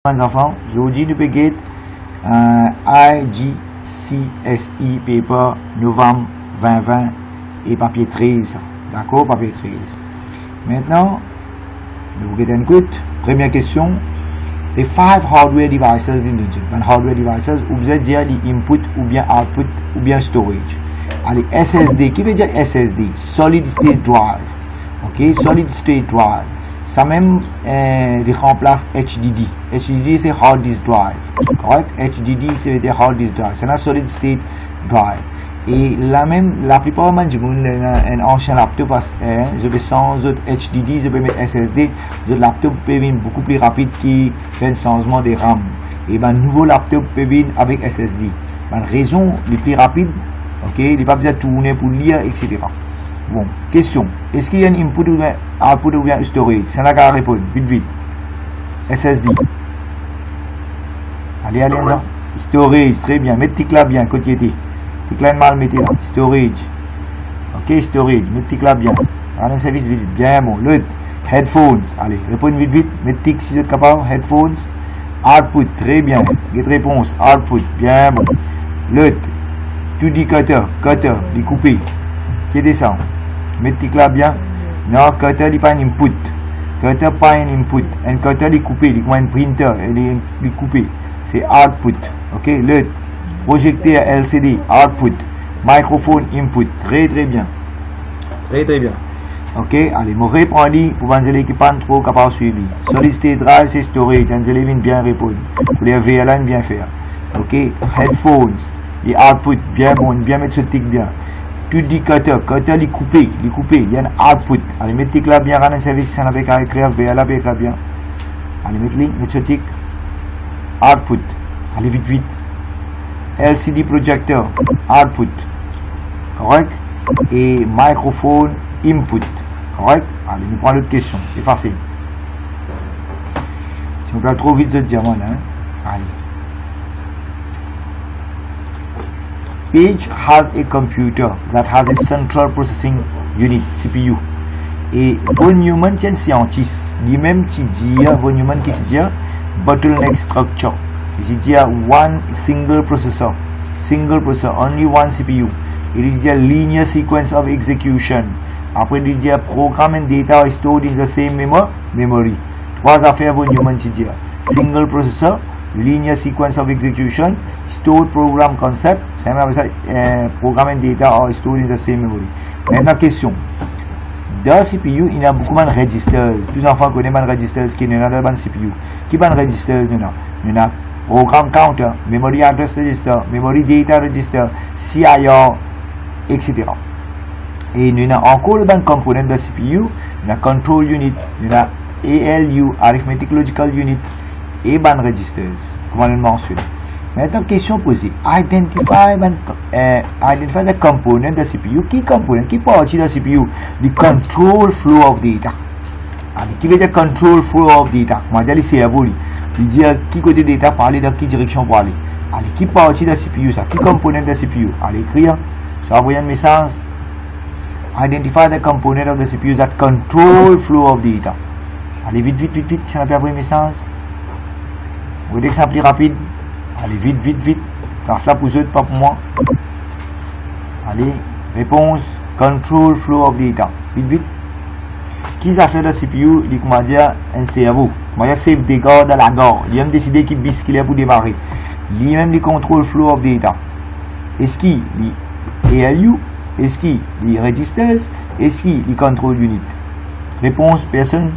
enfants, je vous dis du paquet IGCSE paper novembre 2020 et papier 13. D'accord, papier 13. Maintenant, vous get une quitte. Première question. Les 5 hardware devices in the chip. Hardware devices, ou bien dire les input, ou bien output, ou bien storage. Allez, SSD. Qui veut dire SSD? Solid State Drive. Ok, Solid State Drive. Ça même remplace HDD. HDD c'est Hard Disk Drive. Correct? HDD c'est Hard Disk Drive. C'est un Solid State Drive. Et la plupart des gens un ancien laptop, je vais sans autre HDD, je vais mettre SSD. Le laptop peut venir beaucoup plus rapide qui fait le changement des RAM. Et ben nouveau laptop peut venir avec SSD. La raison les plus rapides, ok, il n'est pas besoin de tourner pour lire, etc. Bon, question. Est-ce qu'il y a un input ou un output ou un storage? C'est là qu'à répondre. Vite. SSD. Allez, là. Storage, très bien. Mettez là bien, côté T. Mettez là mal, mettez là. Storage. Ok, storage. Mettez là bien. Allez, service vite. Bien, bon. L'autre. Headphones. Allez, répondez vite. Mettez si vous êtes capable. Headphones. Output, très bien. Get réponse. Output, bien, bon. L'autre. 2D cutter. Cutter, découpé. Qui descend. Mettez là bien. Non, cutter n'est pas un input. Cutter pas un input. Un cutter est coupé. Il est un printer. Il est coupé. C'est output. Ok. Le projecteur LCD. Output. Microphone input. Très bien. Très bien. Ok. Allez, je reprends pour vous dire qui pas trop capable de suivre. Solid State Drive, c'est storage. Vous allez bien répondre. Pour les VLAN bien faire. Ok. Headphones. Les output bien bon. Bien mettre ce tic bien. Tu dis cutter il est coupé, il y a un output. Allez, mettez là bien, rendre un service, ça n'a pas qu'à écrire, VLA bien. Allez, mettez ce tic. Output. Allez, vite. LCD projector, output. Correct? Et microphone, input. Correct? Allez, nous prenons l'autre question. C'est facile. Si on peut trop vite, je dis, hein. Allez. Each has a computer that has a central processing unit, CPU. Et von Neumann est un scientiste. Lui-même qui dit, von Neumann qui dit bottleneck structure. Il dit one single processor, only one CPU. Il dit linear sequence of execution. Après il dit program and data are stored in the same memory. Trois affaires von Neumann qui dit single processor, linear sequence of execution, stored program concept, program and data are stored in the same memory. Maintenant, question. Dans le CPU, il y a beaucoup de registers. Tous les enfants connaissent les registers qui sont dans le CPU. Qui sont les registers? Il y a program counter, memory address register, memory data register, CIR, etc. Et il y a encore les components de la CPU. Il y a control unit, il y a ALU, arithmetic logical unit, et ban registers, comme on le mentionne. Maintenant, question posée. Identify the component de la CPU. Qui component? Qui partie de la CPU? The control flow of data. Alors, qui veut dire control flow of data? Moi, je dis c'est à vous. Il dit qui côté data parler dans quelle direction pour aller. Allez, qui partie de la CPU ça? Qui component de la CPU? Allez, écrire. Ça envoie un message. Identify the component of the CPU that control flow of data. Allez, vite. Ça n'a pas envoyé un message. Vous voulez que ça plus rapide? Allez, vite. Faire ça pour eux, pas pour moi. Allez, réponse. Control flow of data. Vite. Qui a fait la CPU? Il comment dire un cerveau. Comment dire save des gars dans la gare. Il a même décidé qu'il biscuit pour démarrer. Il a même le control flow of data. Est-ce qu'il est ALU? Est-ce qu'il est registers? Est-ce qu'il est control unit? Réponse, personne?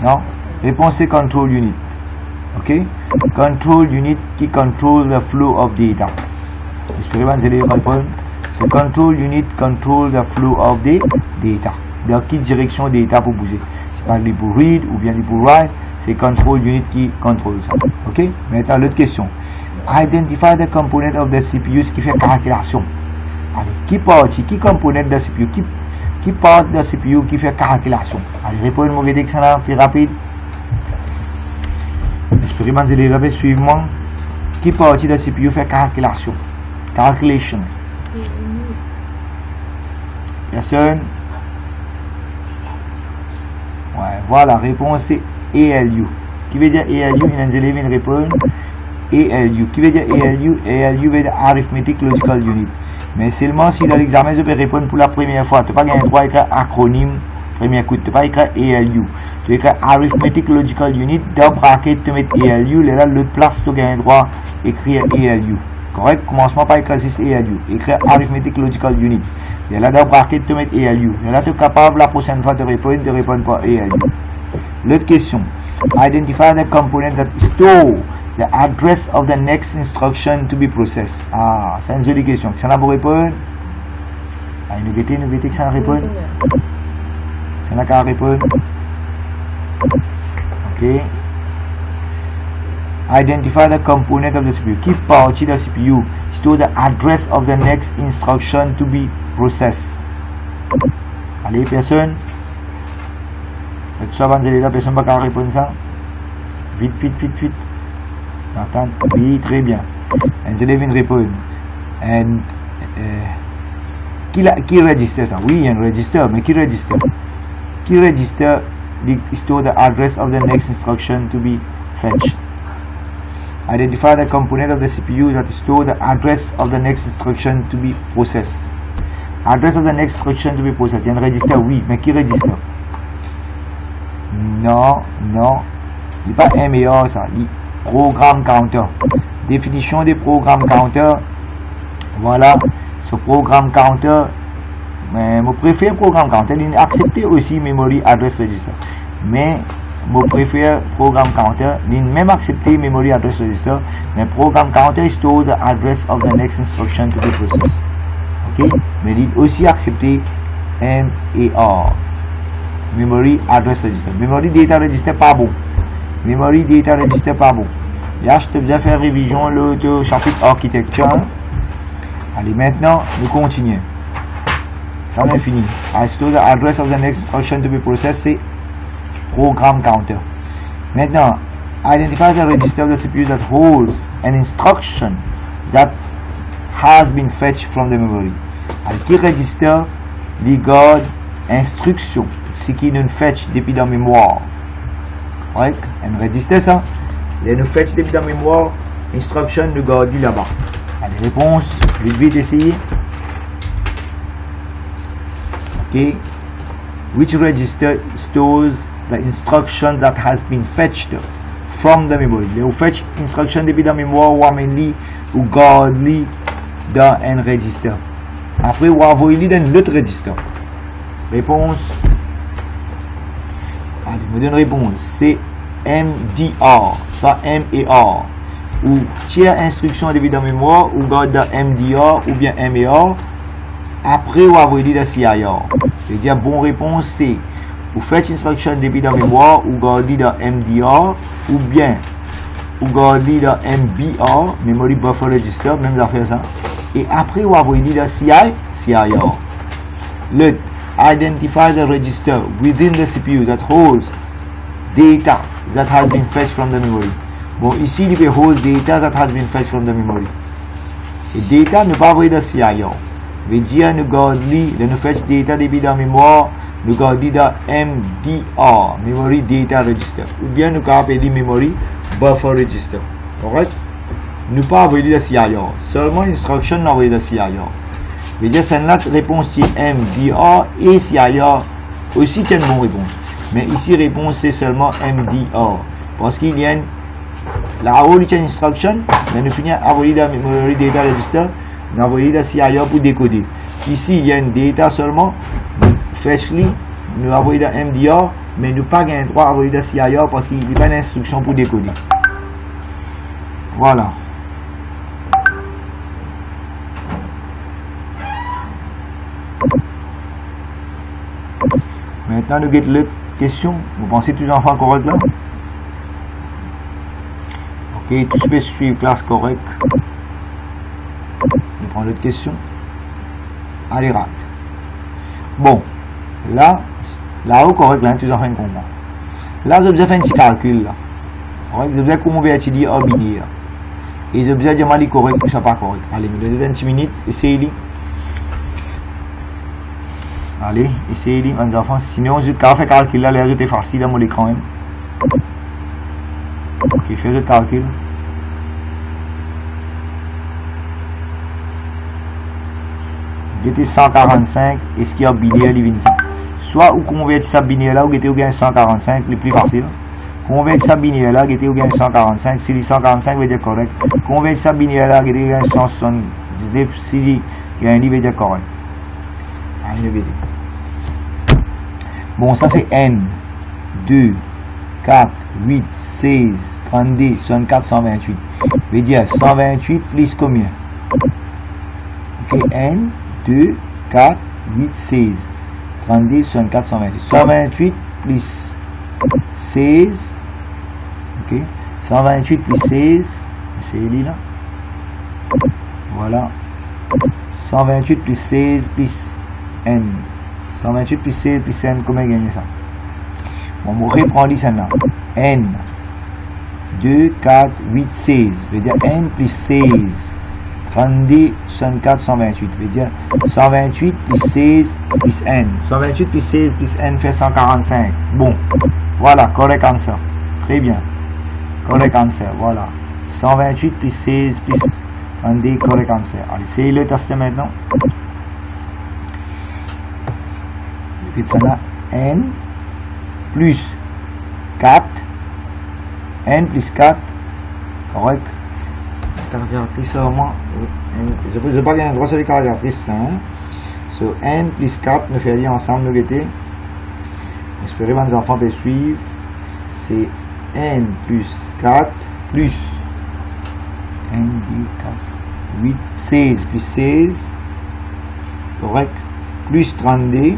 Non? Réponse c'est control unit. Ok? Control unit qui control the flow of data. J'espère que vous allez répondre. C'est control unit control the flow of the data. Dans quelle direction data pour bouger? C'est pas pour read ou bien pour write. C'est control unit qui contrôle ça. Ok? Maintenant l'autre question. Identify the component of the CPU qui fait calculation. Allez, qui partie? Qui component de la CPU? Qui part de la CPU qui fait calculation? Allez, répondez-moi que ça là, plus rapide. Expérimentez les répètes suivants. Qui partie de la CPU fait calculation? Calculation. Personne? Ouais, voilà, réponse c'est ALU. Qui veut dire ALU? Il y a une réponse. ALU. Qui veut dire ALU? ALU veut dire Arithmetic Logical Unit. Mais seulement si dans l'examen, je peux répondre pour la première fois. Tu n'as pas le droit d'écrire acronyme. Premier coup, tu n'as pas écrire ALU. Tu écris Arithmetic Logical Unit. Dans le bracket, tu mets ALU. Là, l'autre place, tu as le droit d'écrire ALU. Correct? Commencement par écrire 6 ALU. Écrire Arithmetic Logical Unit. Et là, dans le bracket, tu mets ALU. Et là, tu es capable la prochaine fois de répondre par ALU. L'autre question. Identify the component that store the address of the next instruction to be processed. Ah, c'est une jolie question. Ça n'a pas répondre? Ah, nous vérifie que ça n'a répondre. Ça n'a qu'à répondre. Ok. Identify the component of the CPU. Qui partie de la CPU store the address of the next instruction to be processed. Allez, personne. Ça va, la personne ne va pas répondre ça. Vite. Attends. Oui, très bien. Vous allez venir répondre. Qui registre ça? Oui, il y a un register, mais qui registre? Qui registre store the address of the next instruction to be fetched? Identify the component of the CPU that store the address of the next instruction to be processed. Address of the next instruction to be processed. Il y a un register, oui, mais qui registre? Non. Il n'est pas MEA ça. Il programme counter. Définition des programmes counter. Voilà. Ce programme counter. Mais je préfère programme counter. Il est accepté aussi memory address register. Mais je préfère programme counter. Il est même accepté memory address register. Mais programme counter store the address of the next instruction to be processed. Ok. Mais il est aussi accepté MEA. Memory address register. Memory data register pas bon. Memory data register pas bon. Là, je te vais faire révision le chapitre architecture. Allez, maintenant, nous continuons. Ça on est fini. I store the address of the next instruction to be processed, c'est programme counter. Maintenant, identify the register of the CPU that holds an instruction that has been fetched from the memory. Alors, qui register les garde instruction, ce qui nous fetch depuis dans la mémoire. Ouais, on registre ça. Et nous fetch depuis dans la mémoire, instruction nous garde là-bas. Allez, réponse, vite essayer. Ok. Which register stores the instruction that has been fetched from the memory? Le fetch instruction depuis dans la mémoire ou amener ou garde dans un register. Après, ou envoyer dans l'autre register. Réponse. Allez, je me donne réponse. C'est MDR, pas MER. Ou tiers instruction depuis dans la mémoire, ou garde dans MDR, ou bien MER. Après, ou envoyer dans CIR. C'est-à-dire, bonne réponse, c'est ou fetch instruction depuis dans la mémoire, ou garde dans MDR, ou bien ou garde dans MBR, Memory Buffer Register, même l'affaire ça. Et après, ou envoyer dans CIR. Le identify the register within the CPU that holds data that has been fetched from the memory. Bon, ici, il peut hold data that has been fetched from the memory. Et data, ne pas envoyer dans CIR. veut dire nous gardons, nous fetch data depuis dans la mémoire, nous gardons dans MDR, Memory Data Register, ou bien nous appelons Memory Buffer Register. Correct? Nous pas envoyer dans CIR, seulement instruction envoyer dans CIR. Veut dire c'est la réponse c'est MDR et CIR aussi c'est une bonne réponse. Mais ici réponse c'est seulement MDR parce qu'il y a là-haut il y a une instruction, mais nous finissons à envoyer dans Memory Data Register. Nous envoyons la CIR pour décoder. Ici, il y a une data seulement. Freshly, nous envoyons dans MDR, mais nous n'avons pas le droit à envoyer la CIR parce qu'il n'y a pas d'instruction pour décoder. Voilà. Maintenant, nous avons l'autre question. Vous pensez tous les enfants corrects là? Ok, tout peut suivre classe correcte. On prend l'autre question. Allez, rate. Bon, là-haut, correct, là, tu as fait un combat. Là, je vais faire un petit calcul, là. Correct, je vais comment on va étudier en binaire. Et je vais dire, mal correct, ou ça pas correct. Allez, nous donnons 20 minutes, essayez-le. Allez, essayez-le, mes enfants. Sinon, je vais faire un calcul, là, les résultats faciles dans mon écran. Ok, fais le calcul. C'était 145, et ce qui est binaire, il vient ça. Soit vous convertissez ça binaire là, vous gagnez 145, le plus facile. Convertissez ça binaire là, vous gagnez 145, si 145 veut dire correct. Convertissez ça binaire là, vous gagnez 179, si il veut dire correct. Bon, ça c'est N, 2, 4, 8, 16, 32, 64, 128. Veut dire 128 plus combien? Ok, N, 2, 4, 8, 16, 32, 64, 128. 128 plus 16, ok, 128 plus 16, c'est lui là. Voilà. 128 plus 16 plus N. 128 plus 16 plus N, comment gagner ça? Bon, on va reprendre ça là. N, 2, 4, 8, 16. Veut dire N plus 16. 32, 64, 128. Veut dire 128 plus 16 plus N. 128 plus 16 plus N fait 145. Bon, voilà, correct answer. Très bien. Correct answer, voilà. 128 plus 16 plus 32, correct answer. Allez, c'est le test maintenant. Ça là, N plus 4. N plus 4. Correct. Calculatrice seulement. Je ne peux pas gagner un droit sur les calculatrices. Hein? So, N plus 4, nous faisons ensemble, nous guetter. Espérez que les enfants peuvent suivre. C'est N plus 4 plus N plus 4. 8, 16 plus 16. Correct. Plus 32.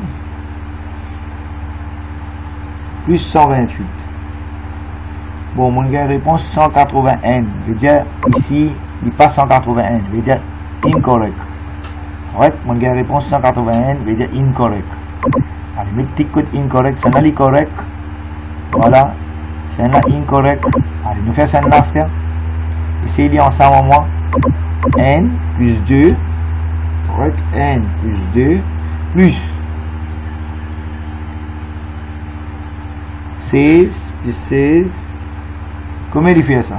Plus 128. Bon, mon gars, réponse 180N. Veut dire, ici, il n'est pas 180N. Veut dire incorrect. Correct? Mon gars, réponse 180N. Veut dire incorrect. Allez, mettez petit code incorrect. C'est là correct. Voilà. C'est là incorrect. Allez, nous faisons un last. Essayez ensemble en moi. N plus 2. Correct? N plus 2. Plus 16 plus 16. Comment il fait ça?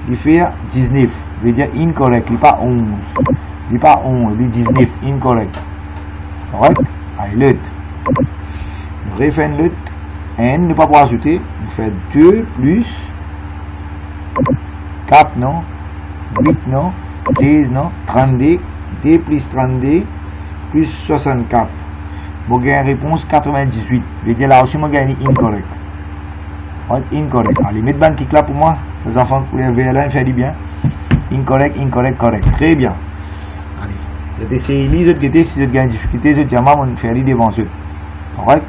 Il fait 19. Veut dire incorrect. Il n'est pas 11. Il n'est pas 11. Il est 19. Incorrect. Correct? Allez, l'autre. Nous refait l'autre. N, ne pas pouvoir ajouter. On fait 2 plus 4, non? 8, non? 16, non? 32. 2 plus 32 plus 64. Mon gain réponse 98. Veut dire là aussi, mon gain est incorrect. Incorrect. Allez, mettez un petit là pour moi. Les enfants, pour les VLN, faire du bien. Incorrect, incorrect, correct. Très bien. Allez, je vais essayer de lire côté. Si vous avez une difficulté, je vais vous faire lire devant eux. Correct?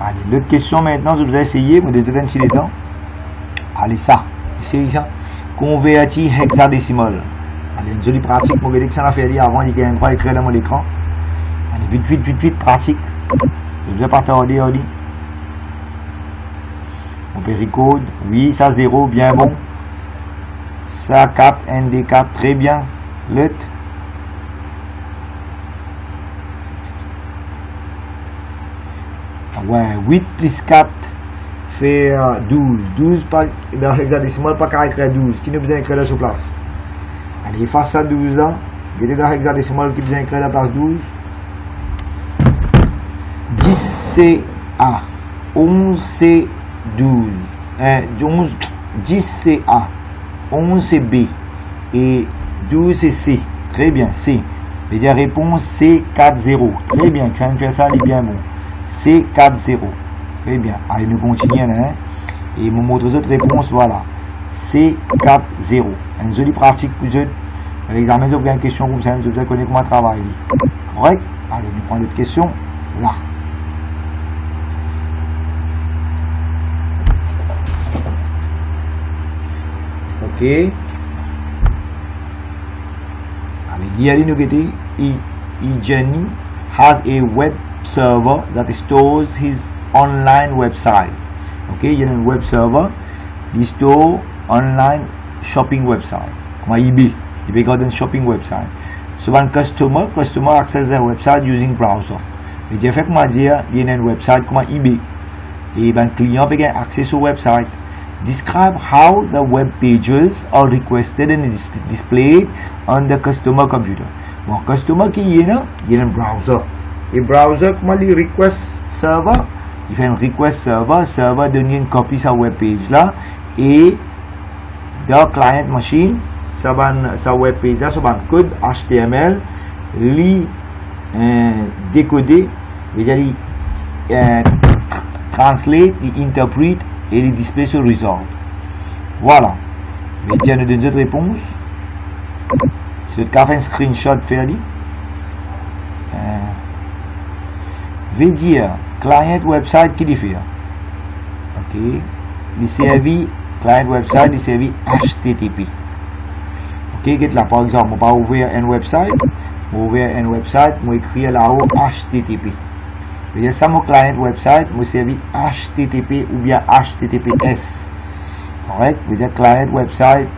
Allez, l'autre question maintenant, je vais essayer. Vous devez être les temps. Allez, ça. Essayez ça. Convertir hexadécimal. Allez, une jolie pratique. Vous verrez que ça a fait lire avant. Il y a un point écrit dans mon écran. Allez, vite, pratique. Je vais partager. On peut record, oui, ça 0, bien bon. Ça 4, ND4, très bien. L'autre. Ouais, 8 plus 4 fait 12. 12 dans l'hexadécimal, pas qu'à écrire 12. Qui ne besoin d'écrire sur place? Allez, efface ça 12 ans. Regardez dans l'hexadécimal qui besoin d'écrire la place 12. 10 CA. 11 C. 12, 10 c'est A, 11 c'est B et 12 c'est C. Très bien, C. Veut dire réponse C 4 0. Très bien, ça me fait ça, il est bien bon. C 4 0. Très bien. Allez, nous continuons hein. Et nous montre les autres réponses. Voilà. C 4 0. Une jolie pratique pour vous. L'examen, vous avez une question comme ça, vous allez connaître comment travailler. Correct? Allez, nous prenons l'autre question là. Okay. Jenny has a web server that stores his online website. Okay, il y a un web server qui store online shopping website. Comme eBay, eBay Garden shopping website. So when customer access their website using browser. Et j'ai fait comment dire, il y a un website comme eBay. et ben client peut gagner accès sur website. Describe how the web pages are requested and displayed on the customer computer. Bon, customer qui est là, il y a un browser. Et browser, comment il request server? Il fait un request server, server donne une copie sur web page là, et dans client machine, sa web page là, sur un code HTML, li décoder, il translate, il interprète et il display sur result. Voilà. Je vais donner d'autres réponses. Je vais faire un screenshot faire dit. Je vais dire client website qui dit faire. Ok. Il servi client website, il servi HTTP. Ok. Là par exemple, on va ouvrir un website. On va ouvrir un website, on va écrire là-haut HTTP. Je vais dire ça mon client website, on servi HTTP ou bien HTTPS. Correct. Je vais dire client website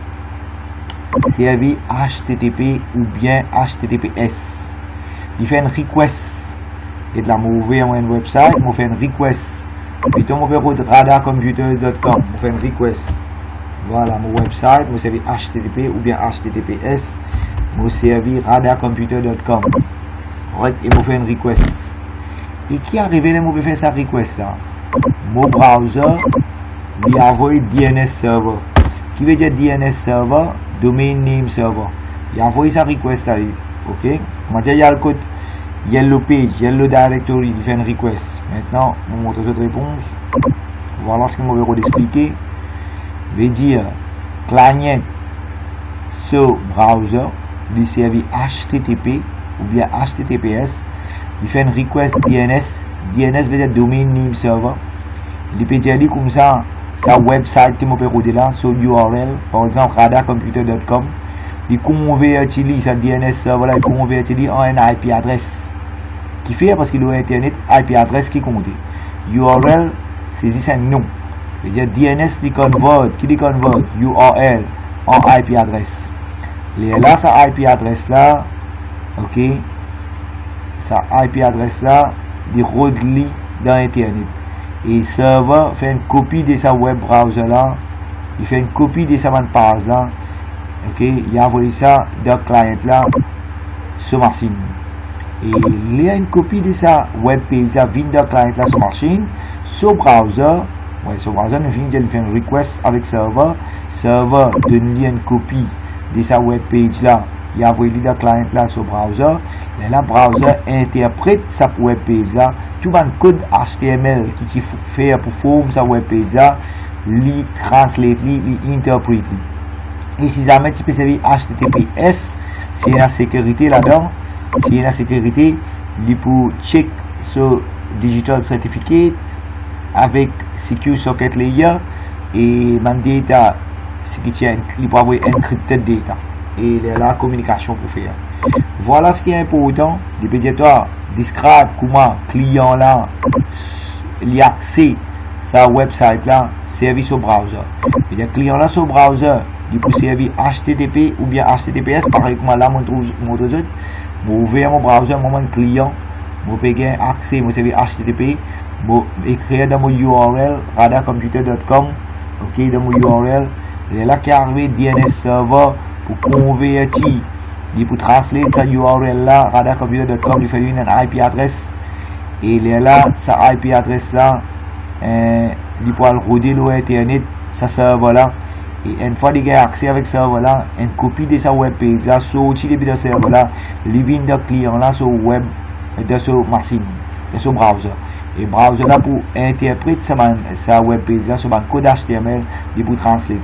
servi HTTP ou bien HTTPS. Il fait une request. Et là, je vais ouvrir un website, je fais une request. Puis, je vais radarcomputer.com, je fais une request. Voilà mon website, je servi HTTP ou bien HTTPS. Je servi radarcomputer.com. Correct. Et je fais une request. Et qui arrive là, je faire sa request là. Mon browser, il a envoyé DNS server. Qui veut dire DNS server, domain name server. Il a envoyé sa request là. Ok. Maintenant, il y a le code yellow page, yellow directory, il fait une request. Maintenant, je vous montre cette réponse. Voilà ce que je vais expliquer. Je vais dire client sur browser, il servi HTTP ou bien HTTPS. Il fait une request DNS. DNS veut dire domain name server. Il peut dire comme ça, sa website qui m'a perdu là, sur URL, par exemple radarcomputer.com. Il convertit sa DNS server là, il convertit en une IP adresse. Qui fait parce qu'il a internet, IP adresse qui compte. URL, c'est un nom. Il veut dire DNS qui convert URL en IP adresse. Et là, sa IP adresse là, ok. Sa IP adresse là, il relie dans Internet. Et le serveur fait une copie de sa web browser là, il fait une copie de sa page là, ok, il a envoyé ça dans le client là, sur machine. Et il y a une copie de sa web page là, vient dans le client là, sur machine, sur browser, ouais, sur browser, il fait une request avec serveur, serveur donne une copie de sa web page là, il a envoyé dans le client là sur browser, et là browser interprète sa web page là, tout un code HTML qui fait pour former sa web page là, lui translate, lui interprète. Et si jamais tu peux servir HTTPS, c'est la sécurité là-dedans, c'est la sécurité, il peut check sur digital certificate avec secure socket layer et man data, ce qui tient, il peut avoir encrypted data. Et la communication pour faire. Voilà ce qui est important. Il peut dire toi, describe comment client là, il a accès sa website là, service au browser. Il y a client là sur browser, il peut servir HTTP ou bien HTTPS. Pareil comme là, mon autre, je ouvrir mon browser, mon client, je peux gagner accès, je servir HTTP, je écrire dans mon URL, radarcomputer.com, ok, dans mon URL, il est là qui arrive DNS server. Pour convertir, il peut translate sa URL là, radarcomputer.com, il fait une IP adresse. Et il est là, sa IP adresse là, il peut roder le internet, sa serveur là. Et une fois qu'il a accès avec ce serveur là, une copie de sa web page là, sorti depuis le serveur là, il vient de client là sur web, de sa machine, de son browser. Et le browser là pour interpréter sa web page là sur un code HTML, il peut translate.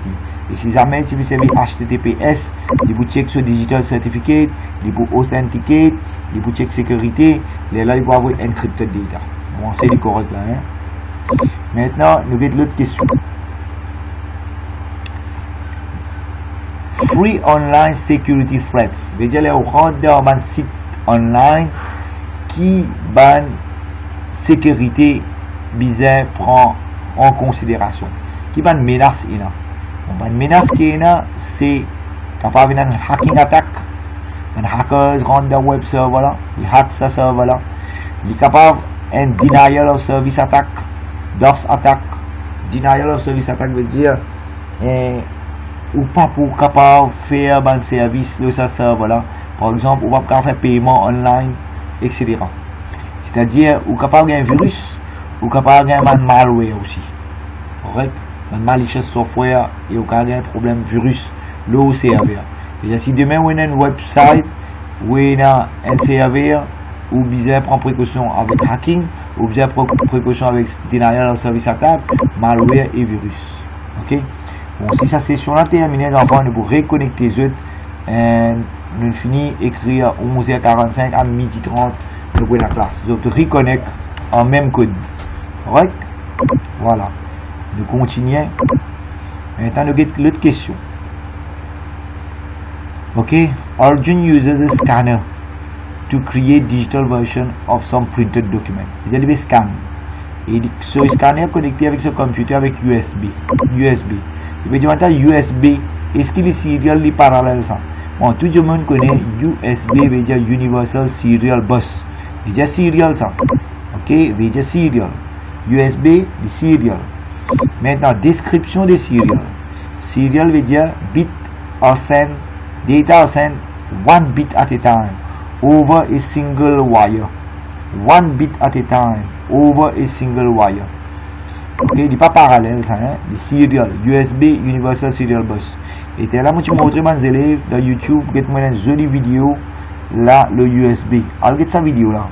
Et si jamais tu veux servir HTTPS, il peut check sur digital certificate, il peut authenticate, il peut check sécurité, et là il peut avoir encrypted data. Bon, c'est correct là. Hein? Maintenant, nous avons l'autre question. Free online security threats. Veut dire les rendeurs d'un site online qui ban sécurité bizarre prend en considération. Qui ban menace là. Une menace qui est là, c'est capable d'un hacking attack. Un hacker rentre dans le web server là, il hack ce server là. Il est capable d'un denial of service attack. DOS attack, denial of service attack veut dire ou pas pour capable faire un service de ce serveur là. Par exemple, ou pas faire paiement online, etc. C'est-à-dire, ou capable d'un virus, ou capable d'un malware aussi. Correct? Un malicious software et ou capable un problème virus, le serveur. C'est-à-dire, si demain on a une website, ou on a un serveur, ou bien prendre précaution avec hacking, ou bien prendre précaution avec denial of service attack, malware et virus. Ok? Bon, si ça c'est sur la terminée, l'enfant nous pour reconnecter les autres, nous finissons écrire 11h45 à 12h30 pour la classe. Donc, tu reconnectes en même code. Correct? Voilà. Nous continuons. Maintenant, nous avons l'autre question. Ok? Arjun uses a scanner to create digital version of some printed document. Il y a des scans. Et ce scanner est connecté avec ce computer avec USB. Je vais dire maintenant USB. Est-ce qu'il est serial ou parallèle ça? Bon, tout le monde connaît USB, veut dire Universal Serial Bus. Veut dire serial ça. Ok, veut dire serial. USB, the serial. Maintenant, description des serial. Serial veut dire bit or send, data or send 1 bit at a time over a single wire. 1 bit at a time over a single wire. Ok, il n'est pas parallèle ça, hein? Le serial, USB, Universal Serial Bus. Et là, moi, je montre mes élèves dans YouTube, j'ai une jolie vidéo, là, le USB. Alors, regardez cette vidéo là.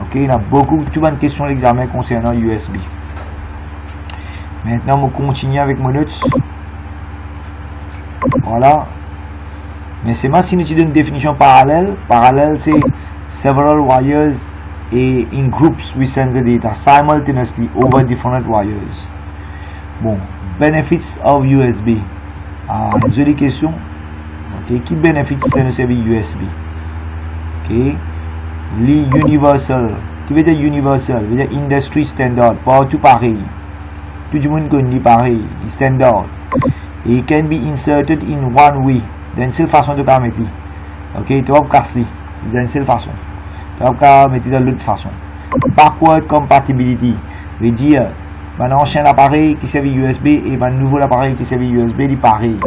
Ok, il y a beaucoup de questions à l'examen concernant USB. Maintenant, on continue avec mon notes. Voilà. Mais c'est moi si nous donne une définition parallèle. Parallèle, c'est several wires et in groups we send the data simultaneously over different wires. Bon, benefits of USB. Ah, une jolie question. Ok, qui bénéficie de nos services USB? Ok, l'universal. Qui veut dire universal? Veut dire industry standard. Partout pareil. Tout le monde connaît pareil. Standard. It can be inserted in one way. D'une seule façon de le mettre. Ok, tu vas casser. D'une seule façon. Tu vas le mettre de l'autre façon. Backward compatibility. Veut dire un ancien appareil qui servait USB et un nouveau appareil qui servait USB, il est pareil.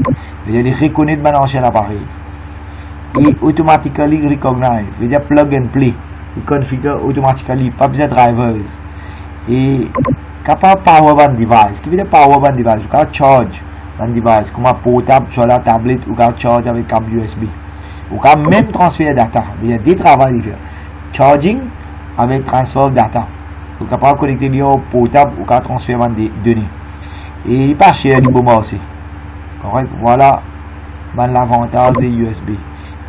C'est-à-dire, il reconnaît un ancien appareil. Et automatically recognize, c'est-à-dire plug and play. Il configure automatiquement, pas besoin de drivers. Et capable power band device. Ce qui veut dire power band device, vous pouvez charge un device, comme un portable sur la tablette, vous pouvez charge avec câble USB. Vous pouvez même transférer data. Il y a des travaux à faire. Charging avec transfert de data. Vous êtes capable de connecter au portable ou transférer des données. Et il n'est pas cher, il est bon aussi. Correct? Voilà l'avantage des USB.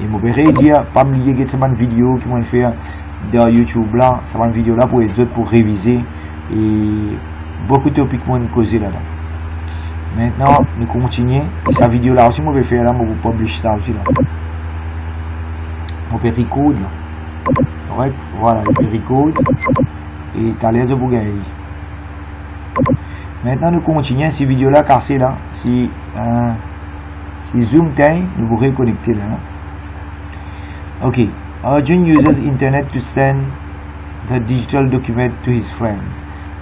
Et je vais dire, pas me lier avec cette vidéo qui vont faire dans YouTube là, cette vidéo là pour les autres pour réviser. Et beaucoup de topics vont causer là-dedans. Maintenant, nous continuons. Et cette vidéo là aussi, je vais faire là, je vais vous publier ça aussi là. On peut record là. Correct? Voilà, on peut record. Et tu as l'air de vous gagner. Maintenant, nous continuons cette vidéo là cassée là. Si Zoom time, nous vous reconnecter là. Ok. Arjun uses internet to send the digital document to his friend.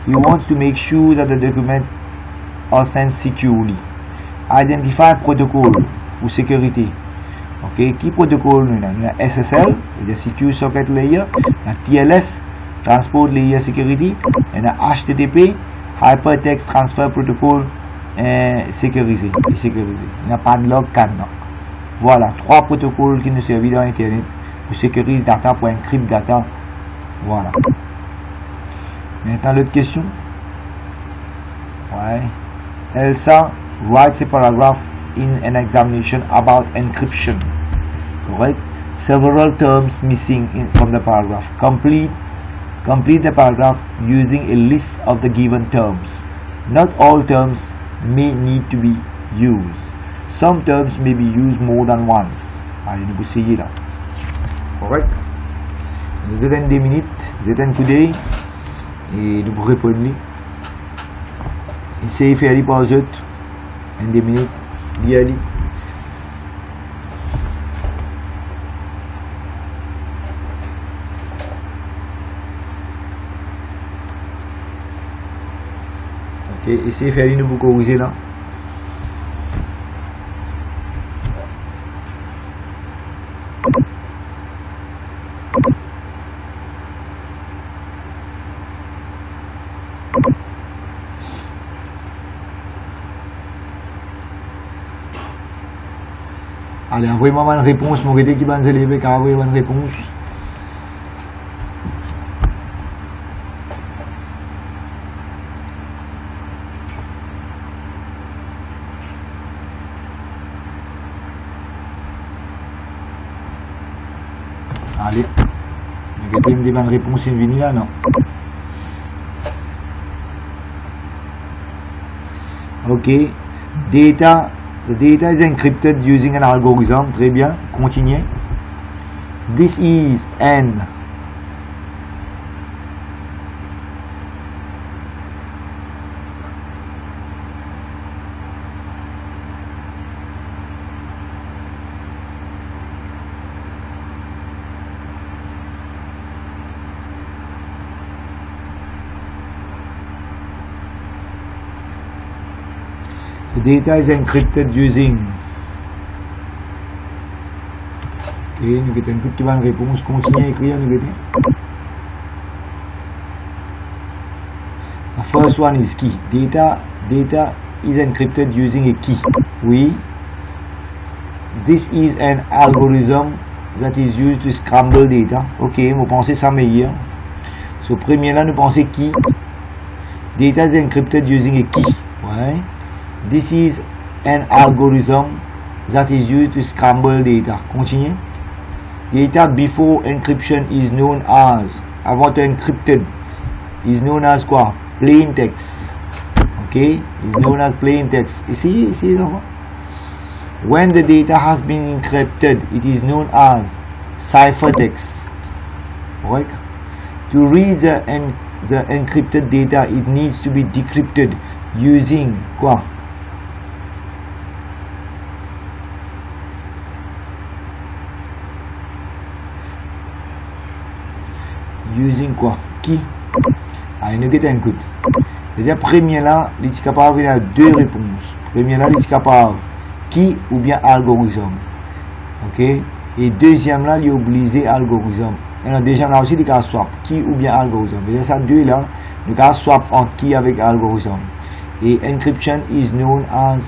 He wants to make sure that the documents are sent securely. Identify protocol ou sécurité. Ok. Qui protocole nous avons? SSL, the Secure Socket Layer, la TLS, Transport Layer Security, et la HTTP, Hypertext Transfer Protocol, sécurisé. Il n'y a pas de log là. Voilà, 3 protocoles qui nous servent dans Internet pour sécuriser data, pour encrypter data. Voilà. Maintenant, l'autre question. Ouais. Elsa writes a paragraph in an examination about encryption. Correct? Several terms missing from the paragraph. Complete the paragraph using a list of the given terms. Not all terms may need to be used. Some terms may be used more than once. Allez, nous essayons là. Correct? Nous avons des minutes, vous êtes un coup d'œil et nous répondons. Essayez de faire les pauses, en 2 minutes, d'y aller. essayez de faire une pour corriger là. Allez, envoyez-moi une réponse, mon gars qui va nous élever, car envoyez-moi une réponse. Allez, le gars me dit une réponse, une venue là, non? Ok, the data is encrypted using an algorithm. Très bien, continuez. This is an the data is encrypted using. Ok, nous avons une petite bonne réponse. Continuez à écrire, nous avons. The first one is key. Data is encrypted using a key. Oui. This is an algorithm that is used to scramble data. Ok, vous pensez ça meilleur. So, premier là, nous pensons key. Data is encrypted using a key. Ouais. This is an algorithm that is used to scramble data. Continuez. Data before encryption is known as, avant encrypted, is known as quoi? Plain text. Okay, is known as plain text. Ici, when the data has been encrypted, it is known as ciphertext. Right? To read the encrypted data, it needs to be decrypted using quoi? Using quoi? Qui? Ah, nous get un coup. C'est-à-dire, premier là, il est capable d'avoir deux réponses. Premier là, il est capable qui ou bien algorithme. Ok? Et deuxième là, il est obligé algorithme. Et le deuxième là aussi, il est swap qui ou bien algorithme. C'est-à-dire, ça deux là, il est swap en qui avec algorithme. Et encryption is known as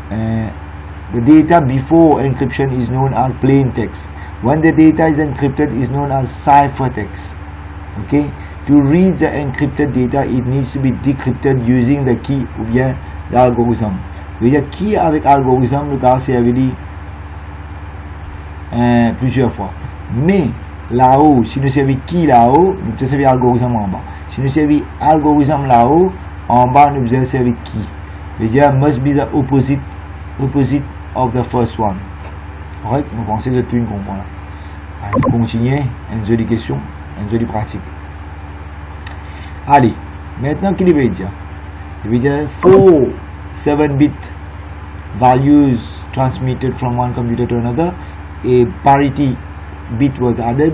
the data before encryption is known as plain text. When the data is encrypted, is known as ciphertext. Okay, to read the encrypted data, it needs to be decrypted using the key ou bien l'algorithme. C'est-à-dire qui avec algorithme, le cas c'est servi plusieurs fois. Mais là-haut, si nous servons qui là-haut, nous devons servir algorithme en bas. Si nous servons algorithme là-haut, en bas nous devons servir qui. C'est-à-dire must be the opposite of the first one. Alright, nous pensons que tout le monde comprend là. Allez, continuez, une jolie question. Une jolie pratique. Allez, maintenant qu'il veut dire? Il veut dire 4 7-bit values transmitted from one computer to another. A parity bit was added,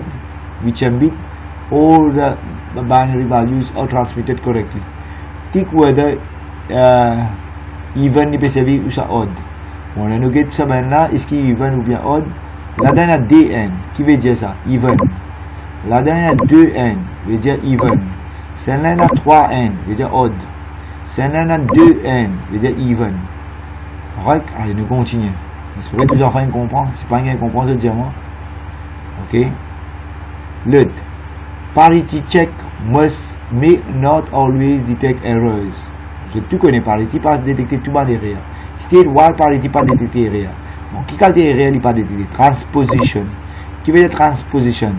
which bit, all the binary values are transmitted correctly. Tick whether even peut servir ou ça odd. Bon, là nous get ça maintenant, est-ce qu'il est even ou bien odd? Là il y a DN, qui veut dire ça? Even. Là il y a 2N, veut dire even. Celle-là il y a 3N, veut dire odd. Celle-là il y a 2N, veut dire even. Correct? Allez, nous continuons. J'espère que les enfants comprennent. Si pas qu'ils comprennent, je dis moi. Ok? Let. Parity check may not always detect errors. Tu connais parity, pas détecter tout bas derrière. State while parity pas détecter erreur. Bon, qui calme erreur, il pas détecter. Transposition. Qui veut dire transposition?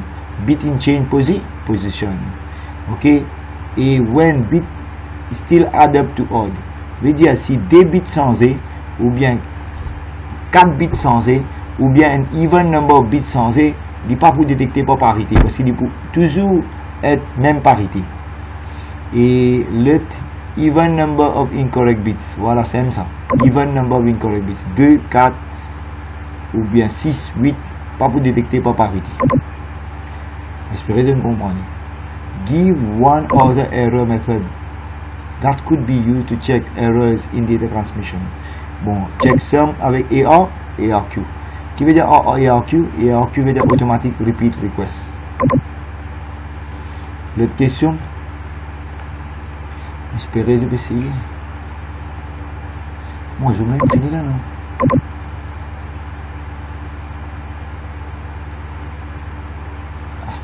Bit in chain position. Ok? Et when bit still add up to odd. Veut dire si 2 bits changés, ou bien 4 bits changés, ou bien un even number of bits changés, il n'est pas pour détecter par parité, parce qu'il peut toujours être même parité. Et let even number of incorrect bits, voilà, c'est ça. Even number of incorrect bits, 2, 4, ou bien 6, 8, pas pour détecter par parité. J'espère que vous comprenez. Give one other error method that could be used to check errors in data transmission. Bon, checksum avec ARQ. Qui veut dire ARQ? ARQ veut dire automatic repeat request. L'autre question? Espérez de essayer. Moi, je vais finir là, non?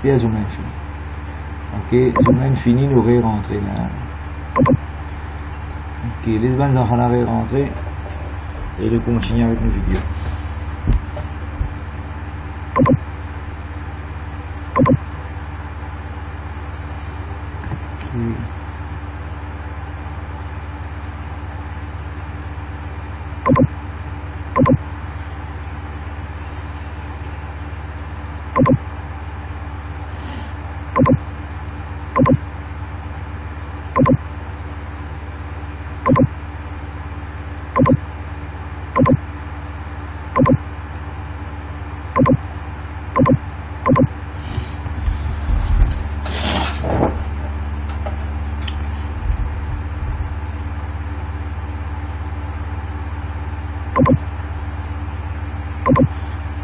C'est zoom fini. Ok, zoom fini, nous rentrer là. Ok, les bandes enfants là rentrer et de continuer avec nos vidéos. Okay.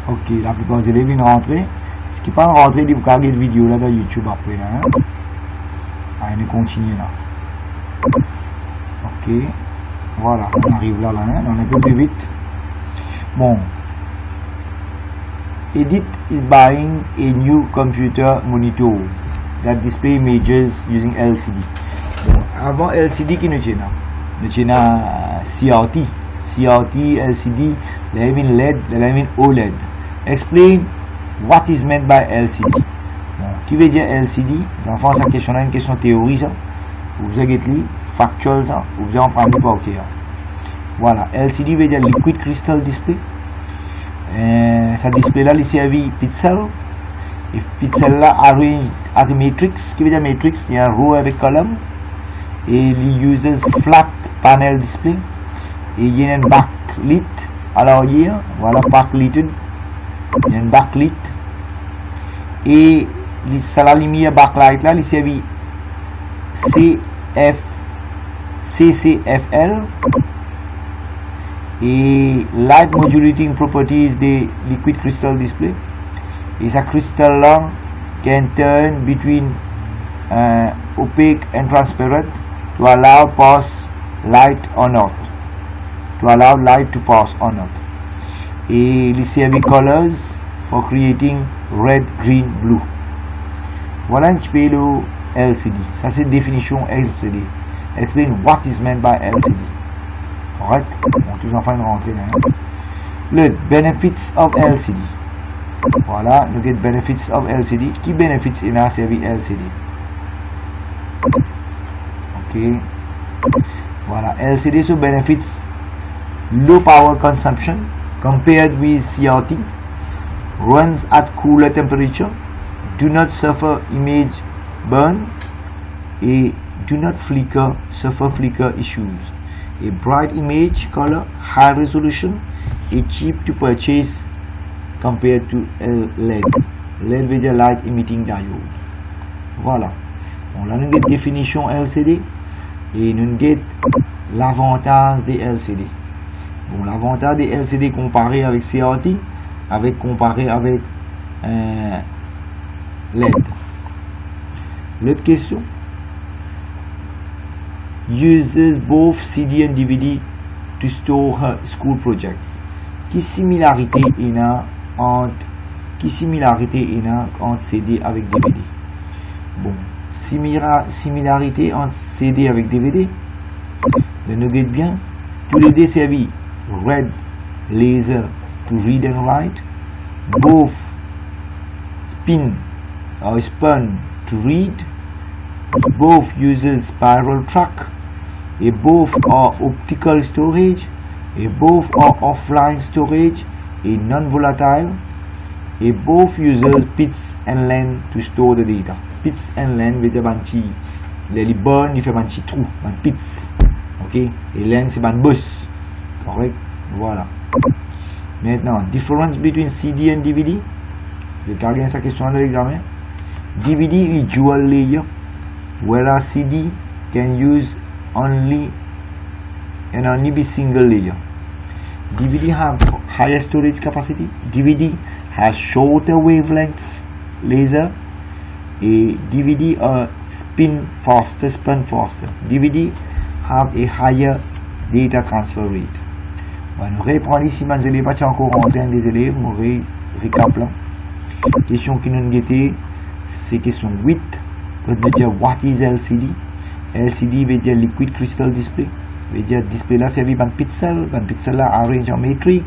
Ok, la plupart des élèves viennent rentrer. Ce qui n'est pas rentré, ils vont regarder la vidéo là dans YouTube après. Là, hein? Allez, on continue là. Ok, voilà, on arrive là, hein? On est un peu plus vite. Bon. Edith is buying a new computer monitor that display images using LCD. Bon, avant LCD, qui nous tient là? Nous tient là CRT. CRT, LCD, they have in LED, they have in OLED. Explain what is meant by LCD. Bon, qui veut dire LCD? Les enfants, cette question là, une question théorie, ça. Vous avez dit factual, ça. Vous avez en famille par cœur. Voilà, LCD veut dire Liquid Crystal Display. Ça display là, il servi pixel. Et pixel là, arranged as a matrix. Qui veut dire matrix? Il y a un row avec column. Et il uses flat panel display. Et il y a un backlit à l'arrière. Voilà, backlited. Il y a un backlit. Et la lumière backlight là, il servi CCFL. Et light modulating properties des liquid crystal display. Et sa crystal là can turn between opaque and transparent to allow pass light or not. To allow light to pass or not. Et les servi colors for creating red, green, blue. Voilà un petit peu le LCD. Ça c'est définition LCD. Explain what is meant by LCD. Correct? Bon, tous les enfants rentrer là. Le benefits of LCD. Voilà, nous get benefits of LCD. Qui benefits in a servi LCD? Ok. Voilà, LCD so benefits low power consumption compared with CRT, runs at cooler temperature, do not suffer image burn, et do not flicker, suffer flicker issues. A bright image color, high resolution, et cheap to purchase compared to LED. LED veut dire light emitting diode. Voilà. On a une définition LCD et nous avons l'avantage des LCD. Bon, l'avantage des LCD comparé avec CRT, comparé avec LED. L'autre question. Uses both CD and DVD to store her school projects. Qui similarité il y a entre CD avec DVD? Bon, similarité entre CD avec DVD. Mais nous regardons bien, tous les deux servis red laser to read and write, both spun to read, both uses spiral track, et both are optical storage, et both are offline storage et non-volatile, et both uses pits and LAN to store the data. Pits and LAN veut dire les bornes, il fait un petit trou, un pits, ok, et LAN c'est un bus, correct, voilà. Maintenant, difference between CD and DVD. Je vais regarder sa question de l'examen. DVD is dual layer, whereas CD can use only be single layer. DVD have higher storage capacity. DVD has shorter wavelength laser. A DVD spun faster. DVD have a higher data transfer rate. Bon, nous reprendre ici, mais je n'ai pas encore rentré des élèves, nous récap là. Question qui nous guette, c'est question 8. Ça veut dire what is LCD? LCD veut dire liquid crystal display. Veut dire display là servi par pixel là arrange en matrix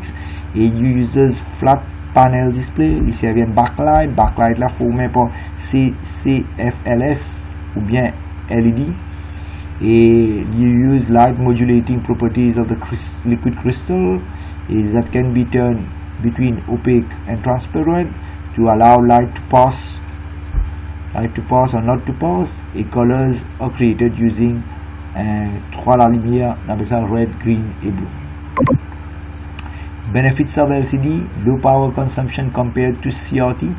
et uses flat panel display. Il servi en backlight là formé par CFLS ou bien LED. Et you use light modulating properties of the liquid crystal is that can be turned between opaque and transparent to allow light to pass or not to pass. Et colors are created using trois la lumière dans le sens red, green et blue. Benefits of LCD: low power consumption compared to CRT,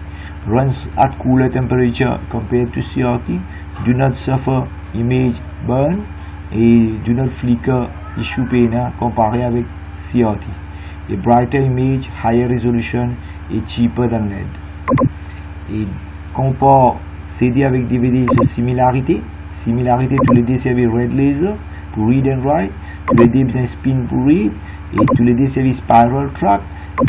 runs at cooler temperature compared to CRT, do not suffer image burn et do not flicker issue pena comparé avec CRT. A brighter image, higher resolution et cheaper than LED. Et compare CD avec DVD sur similarité. Similarité, tous les deux servent red laser pour read and write, tous les deux bien spin pour read, et tous les deux servent spiral track,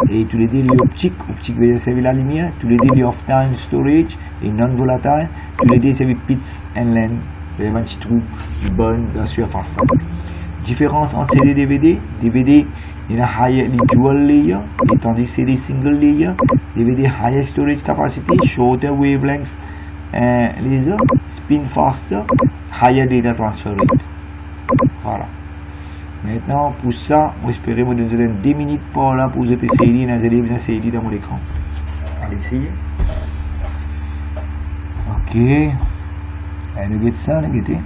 et tous les deux les optique veut dire servir la lumière, tous les deux les off-time storage et non-volatile, tous les deux servent pits and lens, c'est un petit trou de bonne de la surface. Différence entre CD et DVD: DVD il y a higher dual layer, et tandis CD single layer. DVD higher storage capacity, shorter wavelengths laser, spin faster, higher data transfer rate. Voilà. Maintenant pour ça, on espère que vous donner 2 minutes pour là pour vous essayer dans mon écran. Allez essayer. Ok. Allez, nous ça, nous guettez.